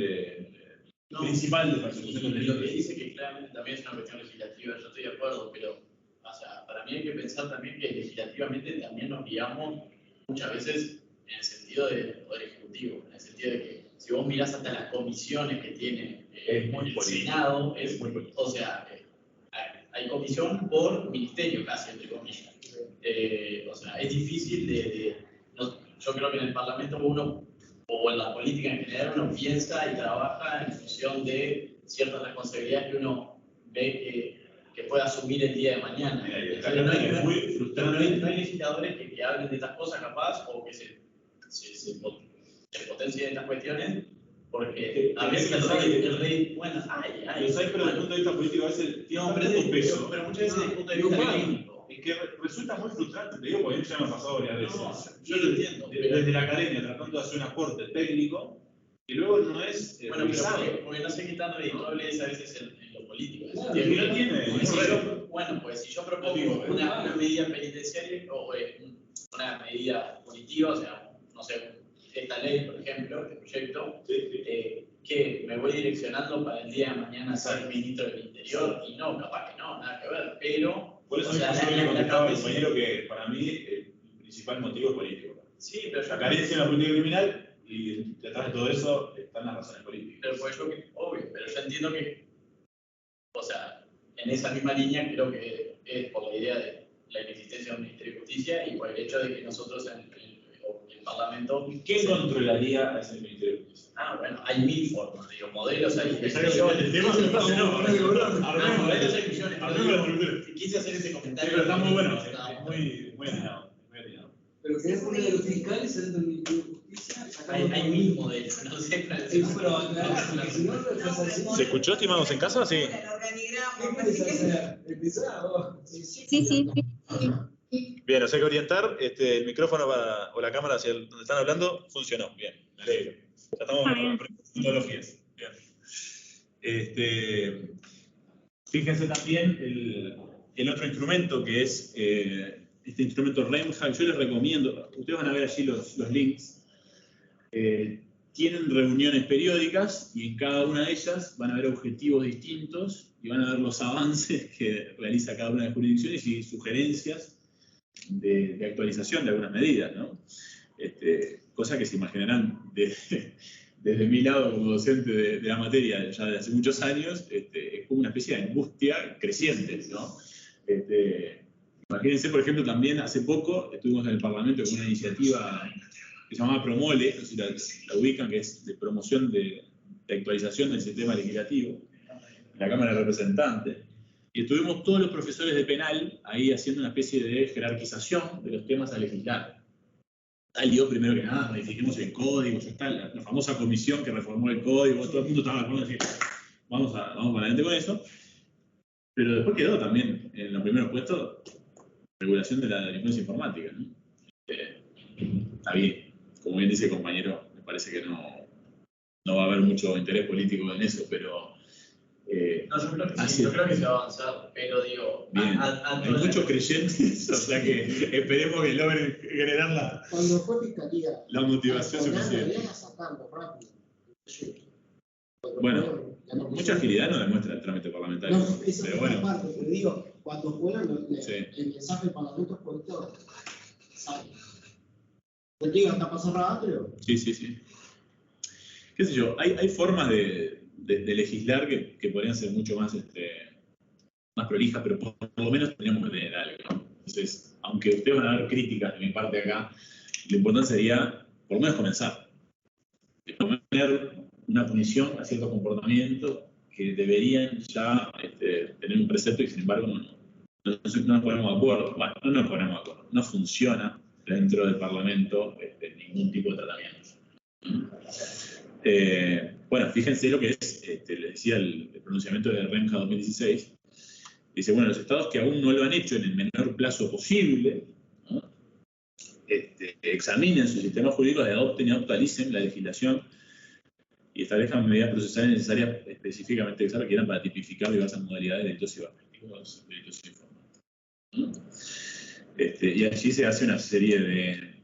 principal de persecución del delito? Lo que dice que claramente también es una cuestión legislativa, yo estoy de acuerdo, pero o sea, para mí hay que pensar también que legislativamente también nos guiamos muchas veces en el sentido del Poder Ejecutivo, en el sentido de que si vos mirás hasta las comisiones que tiene el Senado, o sea, hay comisión por ministerio casi, entre comillas. O sea, es difícil yo creo que en el Parlamento uno, o en la política en general, uno piensa y trabaja en función de ciertas responsabilidades que uno ve que puede asumir el día de mañana. Entonces, no hay legisladores que hablen de estas cosas capaz, o que se potencien estas cuestiones, porque a veces el rey, bueno, lo sabes, pero desde el punto de vista político a veces tiene un peso. Pero muchas veces desde el punto de vista técnico. Es que resulta muy frustrante, te digo, porque a mí ya me ha pasado varias veces. No, yo lo entiendo. Desde la academia, tratando de hacer un aporte técnico, que luego no es bueno, pero porque no sé qué tan redituable es a veces en lo político. No tiene. Bueno, pues si yo propongo una medida penitenciaria o una medida punitiva, o sea, no sé, esta ley, por ejemplo, este proyecto, que me voy direccionando para el día de mañana ser ministro del Interior, y no, capaz que no, nada que ver, pero... Por eso yo le comentaba al compañero que para mí el principal motivo es político. Sí, pero la carencia de la política criminal y detrás de todo eso están las razones políticas. Pero pues obvio, pero yo entiendo que, o sea, en esa misma línea creo que es por la idea de la inexistencia de un Ministerio de Justicia y por el hecho de que nosotros en el Parlamento... ¿Quién controlaría a ese Ministerio de Justicia? Bueno, hay mil formas, digo, modelos hay El tema modelos hay millones. Quise hacer ese comentario. Pero está muy bueno, muy atinado. Pero querés poner a los fiscales adentro del Ministerio de Justicia. Hay mil modelos, no sé cuál es. ¿Se escuchó, estimados en casa? Sí. Sí. Bien, o sea que orientar el micrófono o la cámara hacia donde están hablando funcionó. Bien, me alegro. Ya estamos aprendiendo metodologías. Bien. Fíjense también el otro instrumento que es este instrumento REMHAB. Yo les recomiendo, ustedes van a ver allí los links. Tienen reuniones periódicas y en cada una de ellas van a haber objetivos distintos y van a ver los avances que realiza cada una de las jurisdicciones y sugerencias de actualización de algunas medidas, ¿no? Cosa que se imaginarán desde mi lado como docente de la materia ya de hace muchos años, es como una especie de angustia creciente, ¿no? Imagínense, por ejemplo, también hace poco estuvimos en el Parlamento con una iniciativa que se llamaba Promole, no sé si la ubican, que es de promoción de actualización del sistema legislativo, en la Cámara de Representantes. Y estuvimos todos los profesores de penal ahí haciendo una especie de jerarquización de los temas a legislar. Salió primero que nada, modifiquemos el código, ya está la famosa comisión que reformó el código, todo el mundo estaba de acuerdo en decir, vamos para adelante con eso. Pero después quedó también en los primeros puestos regulación de la delincuencia informática, ¿no? Está bien, como bien dice el compañero, me parece que no va a haber mucho interés político en eso, pero... yo creo que sí, yo creo que se va a avanzar, pero digo... Hay muchos creyentes, o sea que esperemos que logren generar cuando fue fiscalía, la motivación suficiente. Bueno, mucha agilidad no demuestra el trámite parlamentario. No, esa pero es bueno. la parte, pero digo, cuando fueron el mensaje del Parlamento es por todo. ¿No digo hasta pasar rápido? Sí. Qué sé yo, hay formas de legislar que podrían ser mucho más prolijas, pero por lo menos tenemos que tener algo, ¿no? Entonces, aunque ustedes van a ver críticas de mi parte acá, lo importante sería por lo menos comenzar. Poner una punición a ciertos comportamientos que deberían ya tener un precepto y sin embargo no nos ponemos de acuerdo. Bueno, no nos ponemos de acuerdo. No funciona dentro del Parlamento ningún tipo de tratamiento. Bueno, fíjense lo que es, les decía el pronunciamiento de REMHAB 2016. Dice, bueno, los estados que aún no lo han hecho en el menor plazo posible, ¿no? Examinen sus sistemas jurídicos y adopten y actualicen la legislación y establezcan medidas procesales necesarias específicamente que se requieran para tipificar diversas modalidades de delitos cibernéticos, delitos informáticos, ¿no? Y allí se hace una serie de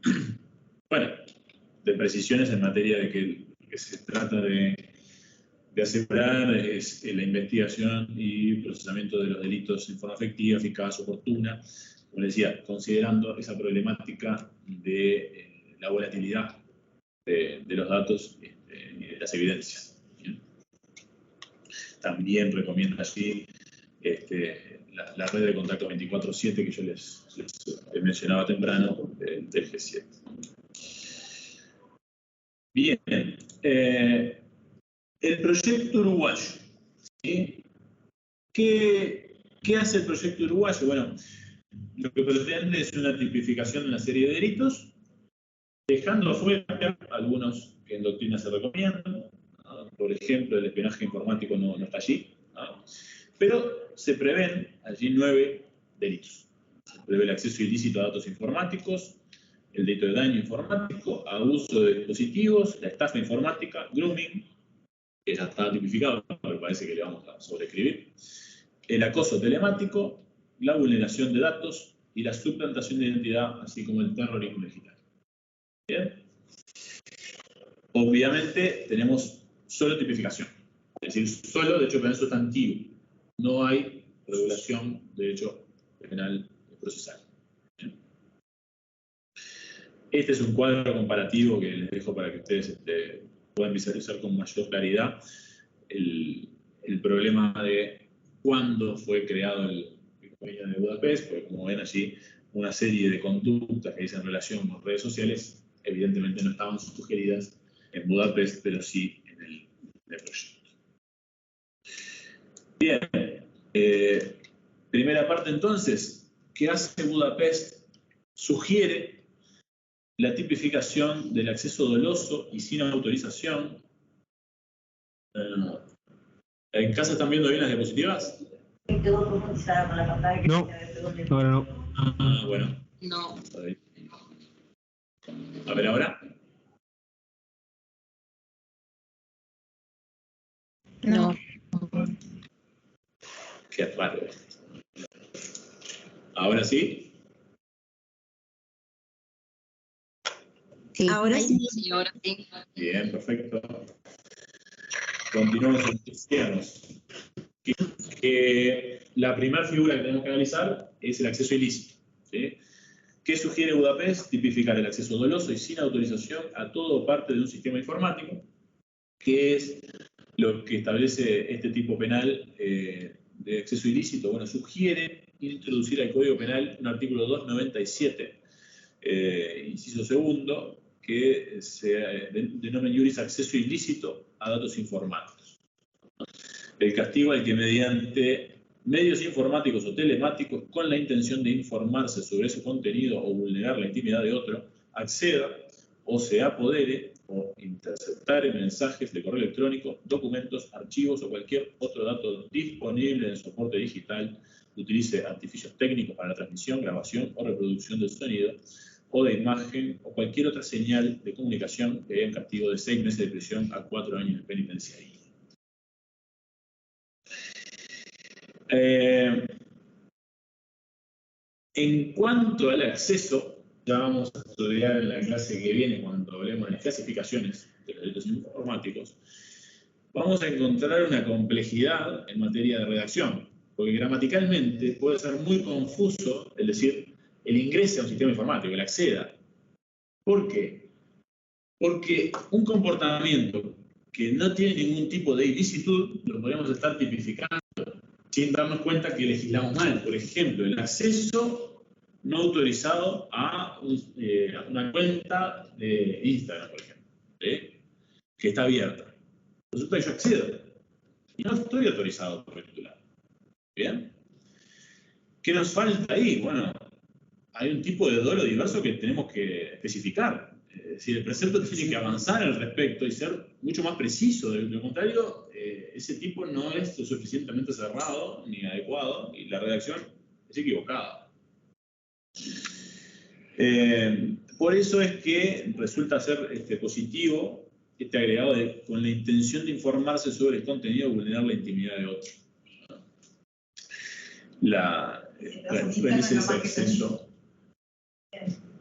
precisiones en materia de que se trata de asegurar la investigación y procesamiento de los delitos en forma efectiva, eficaz, oportuna, como les decía, considerando esa problemática de la volatilidad de los datos y de las evidencias. ¿Bien? También recomiendo allí la red de contacto 24/7 que yo les mencionaba temprano del G7. Bien, el proyecto uruguayo. ¿Sí? ¿Qué hace el proyecto uruguayo? Bueno, lo que pretende es una tipificación de una serie de delitos, dejando afuera algunos que en doctrina se recomiendan, ¿no? Por ejemplo, el espionaje informático no está allí, ¿no? Pero se prevén allí 9 delitos. Se prevé el acceso ilícito a datos informáticos, el delito de daño informático, abuso de dispositivos, la estafa informática, grooming, que ya está tipificado, pero parece que le vamos a sobreescribir, el acoso telemático, la vulneración de datos y la suplantación de identidad, así como el terrorismo digital. ¿Bien? Obviamente tenemos solo tipificación, es decir, solo derecho penal sustantivo. No hay regulación de derecho penal procesal. ¿Bien? Este es un cuadro comparativo que les dejo para que ustedes puedan visualizar con mayor claridad el problema de cuándo fue creado el Convenio de Budapest, porque como ven allí, una serie de conductas que dicen relación con redes sociales, evidentemente no estaban sugeridas en Budapest, pero sí en el proyecto. Bien, primera parte entonces, ¿qué hace Budapest? Sugiere la tipificación del acceso doloso y sin autorización. ¿En casa están viendo bien las diapositivas? No, ahora no. Ah, bueno. No. A ver ahora. No. Qué raro. ¿Ahora sí? Sí. Ahora sí. Ahora sí. Bien, perfecto. Continuamos en cristianos. Que la primera figura que tenemos que analizar es el acceso ilícito. ¿Sí? ¿Qué sugiere Budapest? Tipificar el acceso doloso y sin autorización a todo o parte de un sistema informático, que es lo que establece este tipo penal de acceso ilícito. Bueno, sugiere introducir al Código Penal un artículo 297, inciso segundo, que se denomina iuris acceso ilícito a datos informáticos. El castigo al que mediante medios informáticos o telemáticos con la intención de informarse sobre ese contenido o vulnerar la intimidad de otro, acceda o se apodere o interceptar en mensajes de correo electrónico, documentos, archivos o cualquier otro dato disponible en el soporte digital, utilice artificios técnicos para la transmisión, grabación o reproducción del sonido o de imagen o cualquier otra señal de comunicación que haya un castigo de 6 meses de prisión a 4 años de penitenciaría. En cuanto al acceso, ya vamos a estudiar en la clase que viene cuando hablemos de las clasificaciones de los delitos informáticos, vamos a encontrar una complejidad en materia de redacción, porque gramaticalmente puede ser muy confuso el decir el ingrese a un sistema informático, el acceda. ¿Por qué? Porque un comportamiento que no tiene ningún tipo de ilicitud lo podemos estar tipificando sin darnos cuenta que legislamos mal. Por ejemplo, el acceso no autorizado a una cuenta de Instagram, por ejemplo, que está abierta. Resulta que yo accedo y no estoy autorizado por el titular. ¿Bien? ¿Qué nos falta ahí? Bueno, hay un tipo de dolo diverso que tenemos que especificar. Es decir, el precepto tiene que avanzar al respecto y ser mucho más preciso. De lo contrario, ese tipo no es lo suficientemente cerrado ni adecuado y la redacción es equivocada. Por eso es que resulta ser positivo este agregado con la intención de informarse sobre el contenido y vulnerar la intimidad de otro. Ese acceso.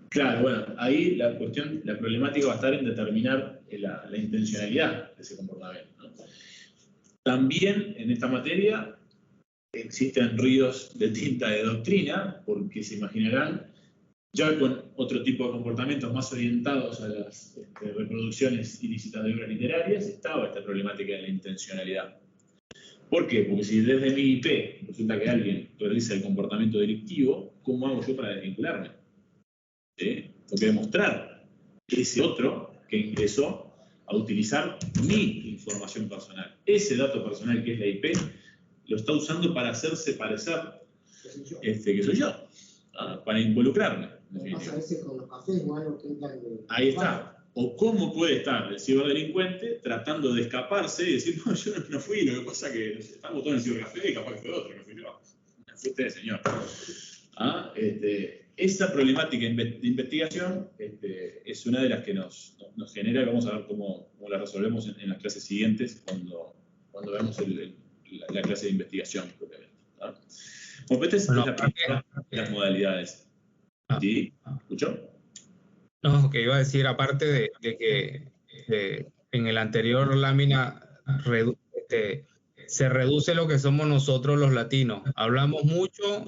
Claro, bueno, ahí la problemática va a estar en determinar la intencionalidad de ese comportamiento, ¿no? También en esta materia existen ríos de tinta de doctrina, porque se imaginarán, ya con otro tipo de comportamientos más orientados a las reproducciones ilícitas de obras literarias, estaba esta problemática de la intencionalidad. ¿Por qué? Porque si desde mi IP resulta que alguien realiza el comportamiento delictivo, ¿cómo hago yo para desvincularme? Tengo que demostrar que ese otro que ingresó a utilizar mi información personal, ese dato personal que es la IP, lo está usando para hacerse parecer que soy yo, para involucrarme. Pasa a veces con los cafés o algo que entran de... Ahí está. O cómo puede estar el ciberdelincuente tratando de escaparse y decir, no, yo no fui, lo que pasa es que estamos todos en el cibercafé y capaz que fue otro, no fui yo. Fue usted, señor. Esa problemática de investigación es una de las que nos genera, y vamos a ver cómo la resolvemos en las clases siguientes cuando veamos la clase de investigación propiamente. Bueno, esta es la primera de las modalidades. ¿Sí? ¿Escuchó? No, que iba a decir, aparte de que en el anterior lámina se reduce lo que somos nosotros los latinos. Hablamos mucho,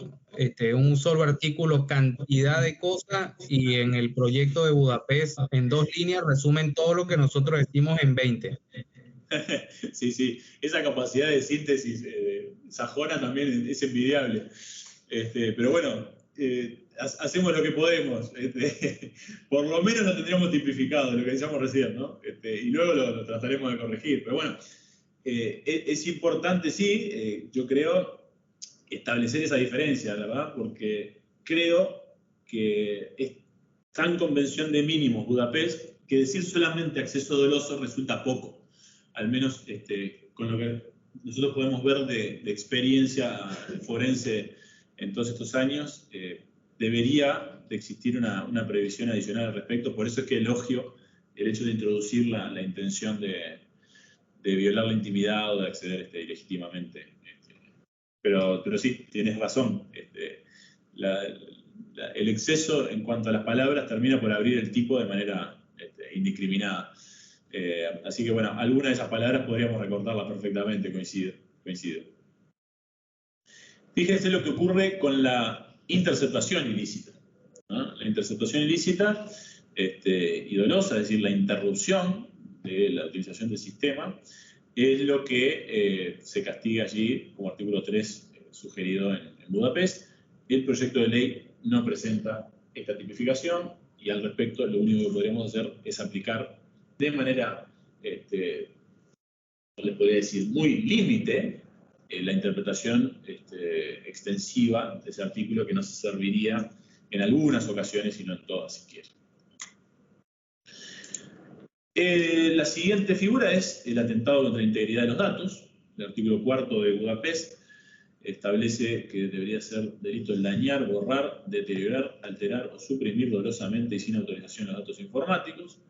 un solo artículo, cantidad de cosas, y en el proyecto de Budapest, en 2 líneas, resumen todo lo que nosotros decimos en 20. Sí, sí, esa capacidad de síntesis sajona también es envidiable. Pero bueno, hacemos lo que podemos. Por lo menos lo tendríamos tipificado, lo que decíamos recién, ¿no? Y luego lo trataremos de corregir. Pero bueno, es importante, sí, yo creo, establecer esa diferencia, ¿verdad? Porque creo que es tan convención de mínimos Budapest que decir solamente acceso doloso resulta poco. Al menos con lo que nosotros podemos ver de experiencia forense en todos estos años, debería de existir una previsión adicional al respecto. Por eso es que elogio el hecho de introducir la intención de violar la intimidad o de acceder ilegítimamente. Pero sí, tienes razón. El exceso en cuanto a las palabras termina por abrir el tipo de manera indiscriminada. Así que bueno, alguna de esas palabras podríamos recortarlas perfectamente, coincido. Fíjense lo que ocurre con la interceptación ilícita, ¿no? La interceptación ilícita y dolosa, es decir, la interrupción de la utilización del sistema, es lo que se castiga allí como artículo 3 sugerido en Budapest. El proyecto de ley no presenta esta tipificación y al respecto lo único que podríamos hacer es aplicar de manera, les podría decir, muy límite, la interpretación extensiva de ese artículo que nos serviría en algunas ocasiones y no en todas siquiera. La siguiente figura es el atentado contra la integridad de los datos. El artículo 4 de Budapest establece que debería ser delito el dañar, borrar, deteriorar, alterar o suprimir dolosamente y sin autorización los datos informáticos.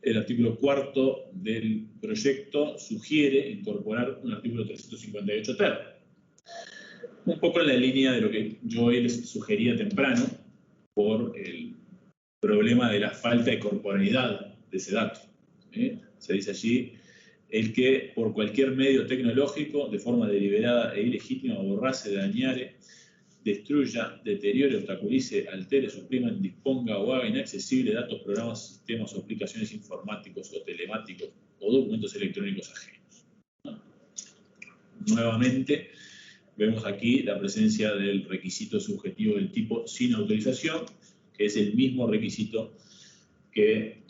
El artículo 4 del proyecto sugiere incorporar un artículo 358 ter. Un poco en la línea de lo que yo hoy les sugería temprano por el problema de la falta de corporeidad de ese dato. Se dice allí, el que por cualquier medio tecnológico, de forma deliberada e ilegítima, borrase, dañare, destruya, deteriore, obstaculice, altere, suprima, disponga o haga inaccesible datos, programas, sistemas o aplicaciones informáticos o telemáticos o documentos electrónicos ajenos. Nuevamente, vemos aquí la presencia del requisito subjetivo del tipo sin autorización, que es el mismo requisito que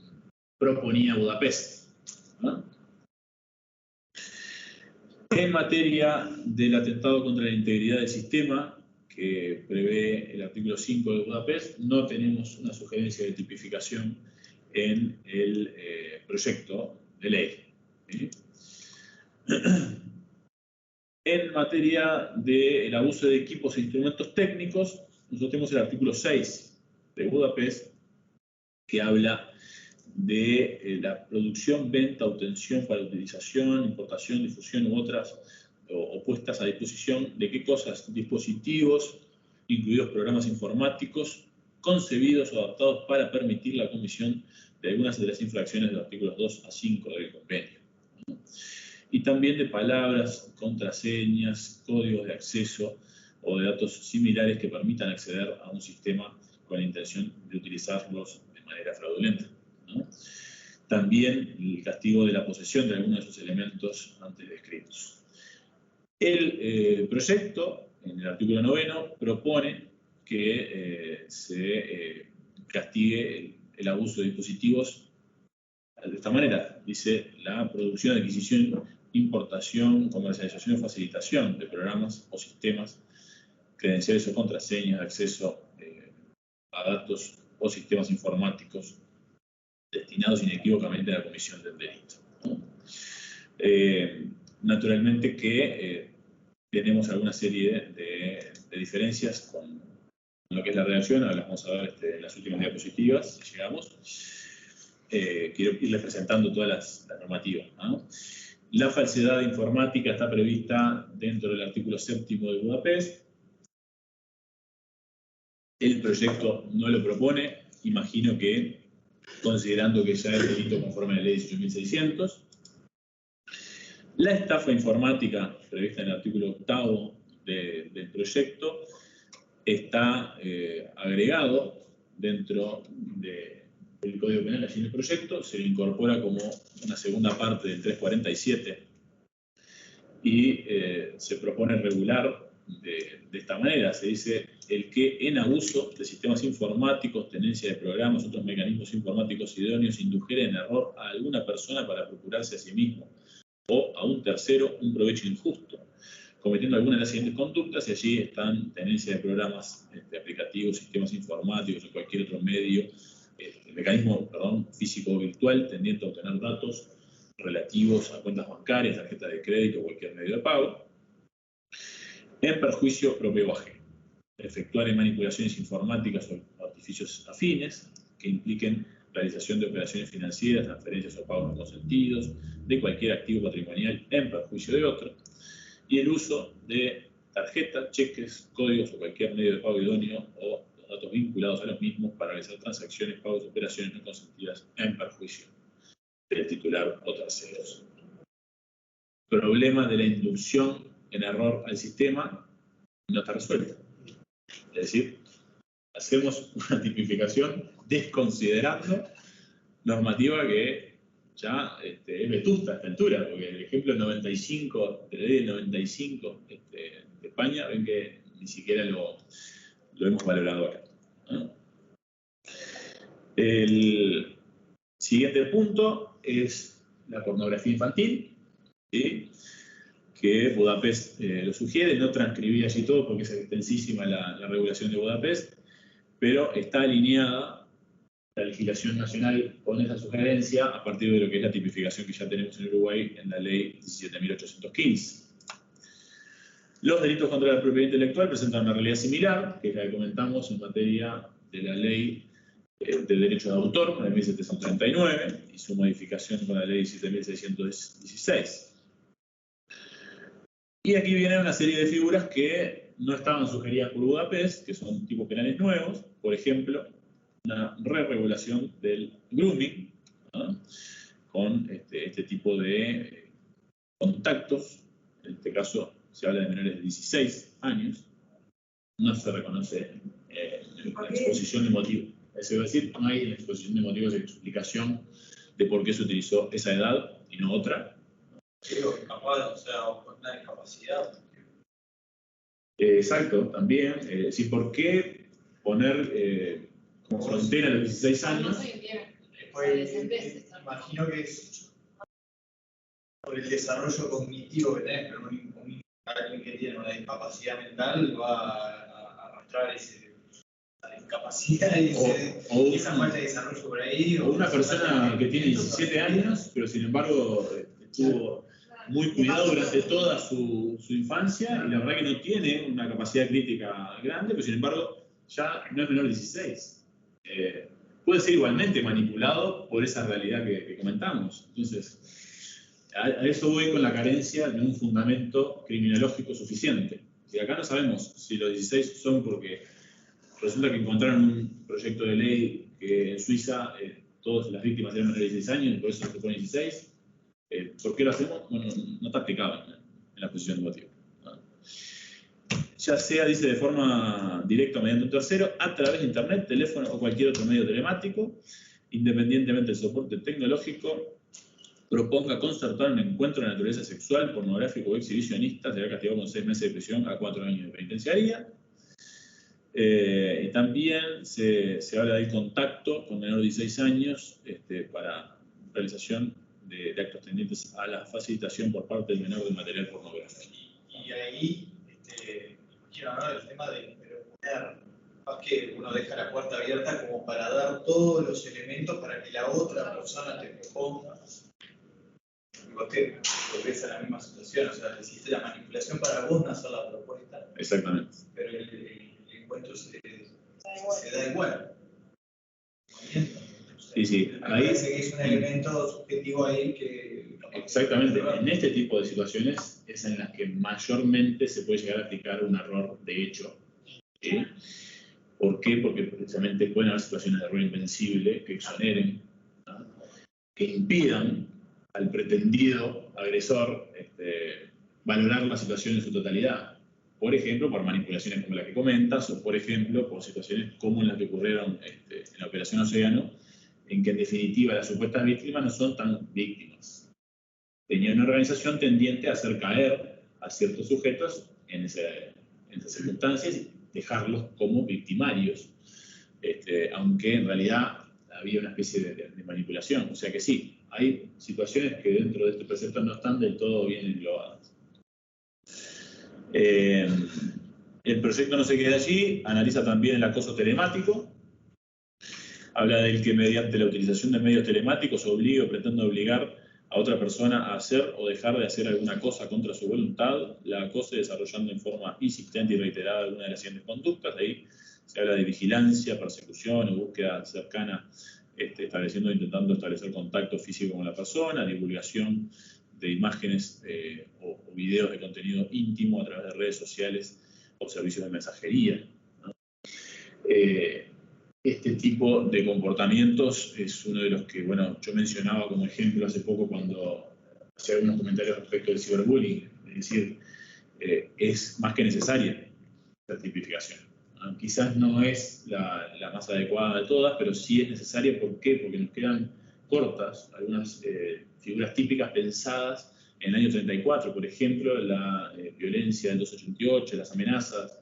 proponía Budapest. En materia del atentado contra la integridad del sistema, que prevé el artículo 5 de Budapest, no tenemos una sugerencia de tipificación en el proyecto de ley. En materia del abuso de equipos e instrumentos técnicos, nosotros tenemos el artículo 6 de Budapest, que habla de la producción, venta, obtención para utilización, importación, difusión u otras o puestas a disposición de qué cosas, dispositivos, incluidos programas informáticos, concebidos o adaptados para permitir la comisión de algunas de las infracciones de los artículos 2 a 5 del convenio. Y también de palabras, contraseñas, códigos de acceso o de datos similares que permitan acceder a un sistema con la intención de utilizarlos de manera fraudulenta, ¿no? También el castigo de la posesión de algunos de esos elementos antes descritos. El proyecto, en el artículo 9, propone que se castigue el abuso de dispositivos de esta manera. Dice, la producción, adquisición, importación, comercialización o facilitación de programas o sistemas, credenciales o contraseñas de acceso a datos o sistemas informáticos destinados inequívocamente a la comisión del delito, ¿no? Naturalmente que tenemos alguna serie de diferencias con lo que es la redacción, ahora las vamos a ver en las últimas diapositivas, si llegamos. Quiero irles presentando todas las normativas, ¿no? La falsedad informática está prevista dentro del artículo 7 de Budapest. El proyecto no lo propone, imagino que considerando que ya es delito conforme a la ley 18.600. La estafa informática, prevista en el artículo 8 del proyecto, está agregado dentro del Código Penal allí en el proyecto, se lo incorpora como una segunda parte del 347 y se propone regular de esta manera. Se dice: el que en abuso de sistemas informáticos, tenencia de programas, otros mecanismos informáticos idóneos, indujere en error a alguna persona para procurarse a sí mismo o a un tercero un provecho injusto, cometiendo alguna de las siguientes conductas, y allí están tenencia de programas aplicativos, sistemas informáticos o cualquier otro medio, mecanismo físico o virtual tendiente a obtener datos relativos a cuentas bancarias, tarjetas de crédito o cualquier medio de pago, en perjuicio propio o ajeno. Efectuar manipulaciones informáticas o artificios afines que impliquen realización de operaciones financieras, transferencias o pagos no consentidos de cualquier activo patrimonial en perjuicio de otro, y el uso de tarjetas, cheques, códigos o cualquier medio de pago idóneo o los datos vinculados a los mismos para realizar transacciones, pagos o operaciones no consentidas en perjuicio del titular o terceros. Problema de la inducción en error al sistema no está resuelto. Es decir, hacemos una tipificación desconsiderando normativa que ya es vetusta a esta altura, porque el ejemplo 95, de la ley del 95 de España, ven que ni siquiera lo hemos valorado acá, ¿no? El siguiente punto es la pornografía infantil, ¿sí? Que Budapest lo sugiere. No transcribí allí todo porque es extensísima la regulación de Budapest, pero está alineada la legislación nacional con esa sugerencia a partir de lo que es la tipificación que ya tenemos en Uruguay en la ley 17.815. Los delitos contra la propiedad intelectual presentan una realidad similar, que es la que comentamos en materia de la ley del derecho de autor, con la 1739, y su modificación con la ley 17.616. Y aquí viene una serie de figuras que no estaban sugeridas por Budapest, que son tipos penales nuevos. Por ejemplo, una re-regulación del grooming, ¿no? Con este tipo de contactos. En este caso se habla de menores de 16 años. No se reconoce la exposición de motivos. Es decir, no hay en la exposición de motivos explicación de por qué se utilizó esa edad y no otra. Creo que capaz, o sea, con una discapacidad. Exacto, también. Sí, ¿por qué poner como frontera los 16 años? Imagino que es por el desarrollo cognitivo que tenés, pero alguien que tiene una discapacidad mental va a arrastrar esa discapacidad y esa falta de desarrollo por ahí. O una persona que tiene 17 años, pero sin embargo estuvo muy cuidado durante toda su infancia y la verdad que no tiene una capacidad crítica grande, pero sin embargo ya no es menor de 16. Puede ser igualmente manipulado por esa realidad que comentamos. Entonces, a eso voy con la carencia de un fundamento criminológico suficiente. Si acá no sabemos si los 16 son porque resulta que encontraron un proyecto de ley que en Suiza todas las víctimas eran menores de 16 años y por eso se pone 16. ¿Por qué lo hacemos? Bueno, no está aplicado en la exposición de motivo, ¿no? Ya sea, dice, de forma directa o mediante un tercero, a través de internet, teléfono o cualquier otro medio telemático, independientemente del soporte tecnológico, proponga concertar un encuentro de naturaleza sexual, pornográfico o exhibicionista, será castigado con 6 meses de prisión a 4 años de penitenciaría. Y también se habla del contacto con menor de 16 años para realización de actos tendientes a la facilitación por parte del menor del material pornográfico. Y ahí, quiero hablar del tema de poner, más que uno deja la puerta abierta como para dar todos los elementos para que la otra persona te proponga. Vos te volvés a la misma situación, o sea, hiciste la manipulación para vos no hacer la propuesta. Exactamente. Pero el encuentro se da igual. Sí. Me parece que es un elemento subjetivo ahí que... Exactamente. En este tipo de situaciones es en las que mayormente se puede llegar a aplicar un error de hecho. ¿Sí? ¿Por qué? Porque precisamente pueden haber situaciones de error invencible que exoneren, ¿no? Que impidan al pretendido agresor valorar la situación en su totalidad. Por ejemplo, por manipulaciones como la que comentas, o por ejemplo, por situaciones como las que ocurrieron en la Operación Océano, en que en definitiva las supuestas víctimas no son tan víctimas. Tenían una organización tendiente a hacer caer a ciertos sujetos en esas circunstancias y dejarlos como victimarios, aunque en realidad había una especie de manipulación. O sea que sí, hay situaciones que dentro de este precepto no están del todo bien englobadas. El proyecto no se queda allí, analiza también el acoso telemático, habla del que mediante la utilización de medios telemáticos obliga o pretende obligar a otra persona a hacer o dejar de hacer alguna cosa contra su voluntad, la acose desarrollando en forma insistente y reiterada alguna de las siguientes conductas. De ahí se habla de vigilancia, persecución o búsqueda cercana, intentando establecer contacto físico con la persona, divulgación de imágenes o videos de contenido íntimo a través de redes sociales o servicios de mensajería, ¿no? Este tipo de comportamientos es uno de los que, bueno, yo mencionaba como ejemplo hace poco cuando hacía algunos comentarios respecto del ciberbullying. Es decir, es más que necesaria la tipificación, ¿no? Quizás no es la más adecuada de todas, pero sí es necesaria. ¿Por qué? Porque nos quedan cortas algunas figuras típicas pensadas en el año 34, por ejemplo, la violencia del 288, las amenazas,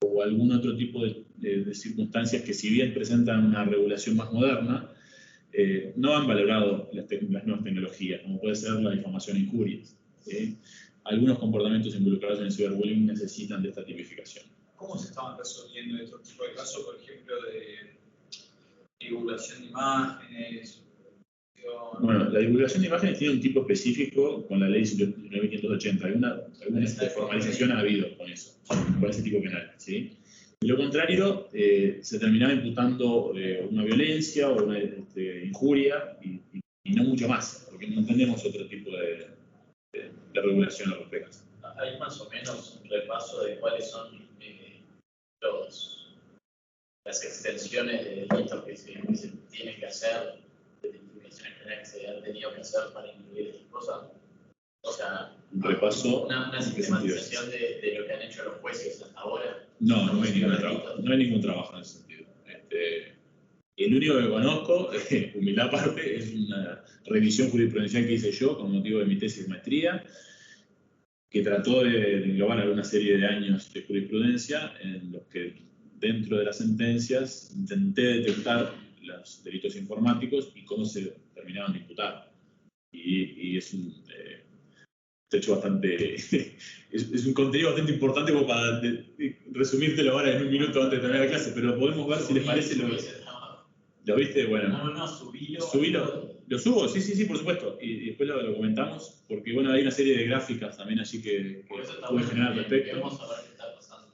o algún otro tipo de circunstancias que, si bien presentan una regulación más moderna, no han valorado las nuevas tecnologías, como puede ser la difamación e injurias. Algunos comportamientos involucrados en el ciberbullying necesitan de esta tipificación. ¿Cómo se estaban resolviendo estos tipos de casos, por ejemplo, de divulgación de imágenes? Bueno, la divulgación de imágenes tiene un tipo específico con la ley 9580. Alguna formalización ha habido con eso, con ese tipo penal, ¿sí? De lo contrario, se terminaba imputando una violencia o una injuria y no mucho más, porque no tenemos otro tipo de regulación al respecto. Hay más o menos un repaso de cuáles son las extensiones de delitos que se tienen que hacer, de investigaciones generales que se han tenido que hacer para incluir estas cosas. O sea, un repaso, una sistematización de lo que han hecho los jueces hasta ahora. No hay ningún trabajo en ese sentido. El único que conozco, humildad aparte, es una revisión jurisprudencial que hice yo con motivo de mi tesis de maestría, que trató de englobar alguna serie de años de jurisprudencia en los que, dentro de las sentencias, intenté detectar los delitos informáticos y cómo se terminaban de imputar. Y es un hecho bastante... es un contenido bastante importante como para resumírtelo ahora en un minuto antes de terminar la clase, pero podemos ver si les parece ¿Lo viste? Bueno. No, subilo. ¿Lo subo? Sí, por supuesto. Y después lo comentamos, porque bueno, hay una serie de gráficas también allí que puede generar al respecto. Vamos a ver qué está pasando.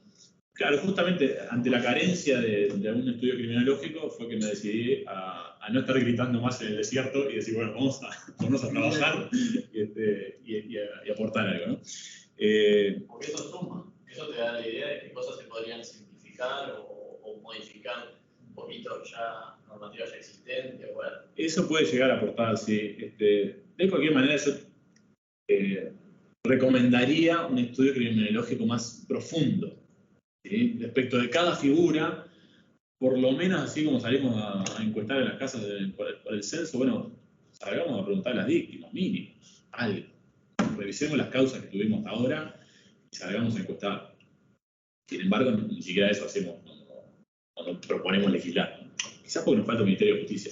Claro, justamente ante la carencia de algún estudio criminológico fue que me decidí a no estar gritando más en el desierto y decir, bueno, vamos a trabajar y aportar algo, ¿no? Porque eso suma, eso te da la idea de qué cosas se podrían simplificar o modificar un poquito ya normativa ya existente. Bueno. Eso puede llegar a aportar, sí. De cualquier manera, yo recomendaría un estudio criminológico más profundo, ¿sí? Respecto de cada figura, por lo menos así como salimos a encuestar en las casas por el censo, bueno, salgamos a preguntar a las víctimas, mínimo, algo. Revisemos las causas que tuvimos hasta ahora y salgamos a encuestar. Sin embargo, ni siquiera eso hacemos cuando proponemos legislar. Quizás porque nos falta un Ministerio de Justicia.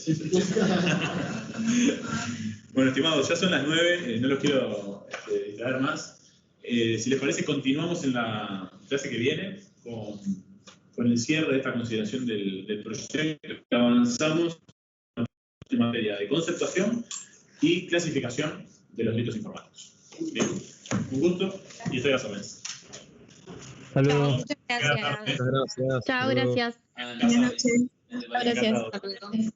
Bueno, estimados, ya son las 9, no los quiero distraer más. Si les parece, continuamos en la clase que viene con el cierre de esta consideración del proyecto. Avanzamos en materia de conceptuación y clasificación de los delitos informáticos. Bien, un gusto y estoy a las órdenes. Hasta luego. Muchas gracias. Muchas gracias. Chao, gracias. Buenas noches. Gracias. Hasta luego.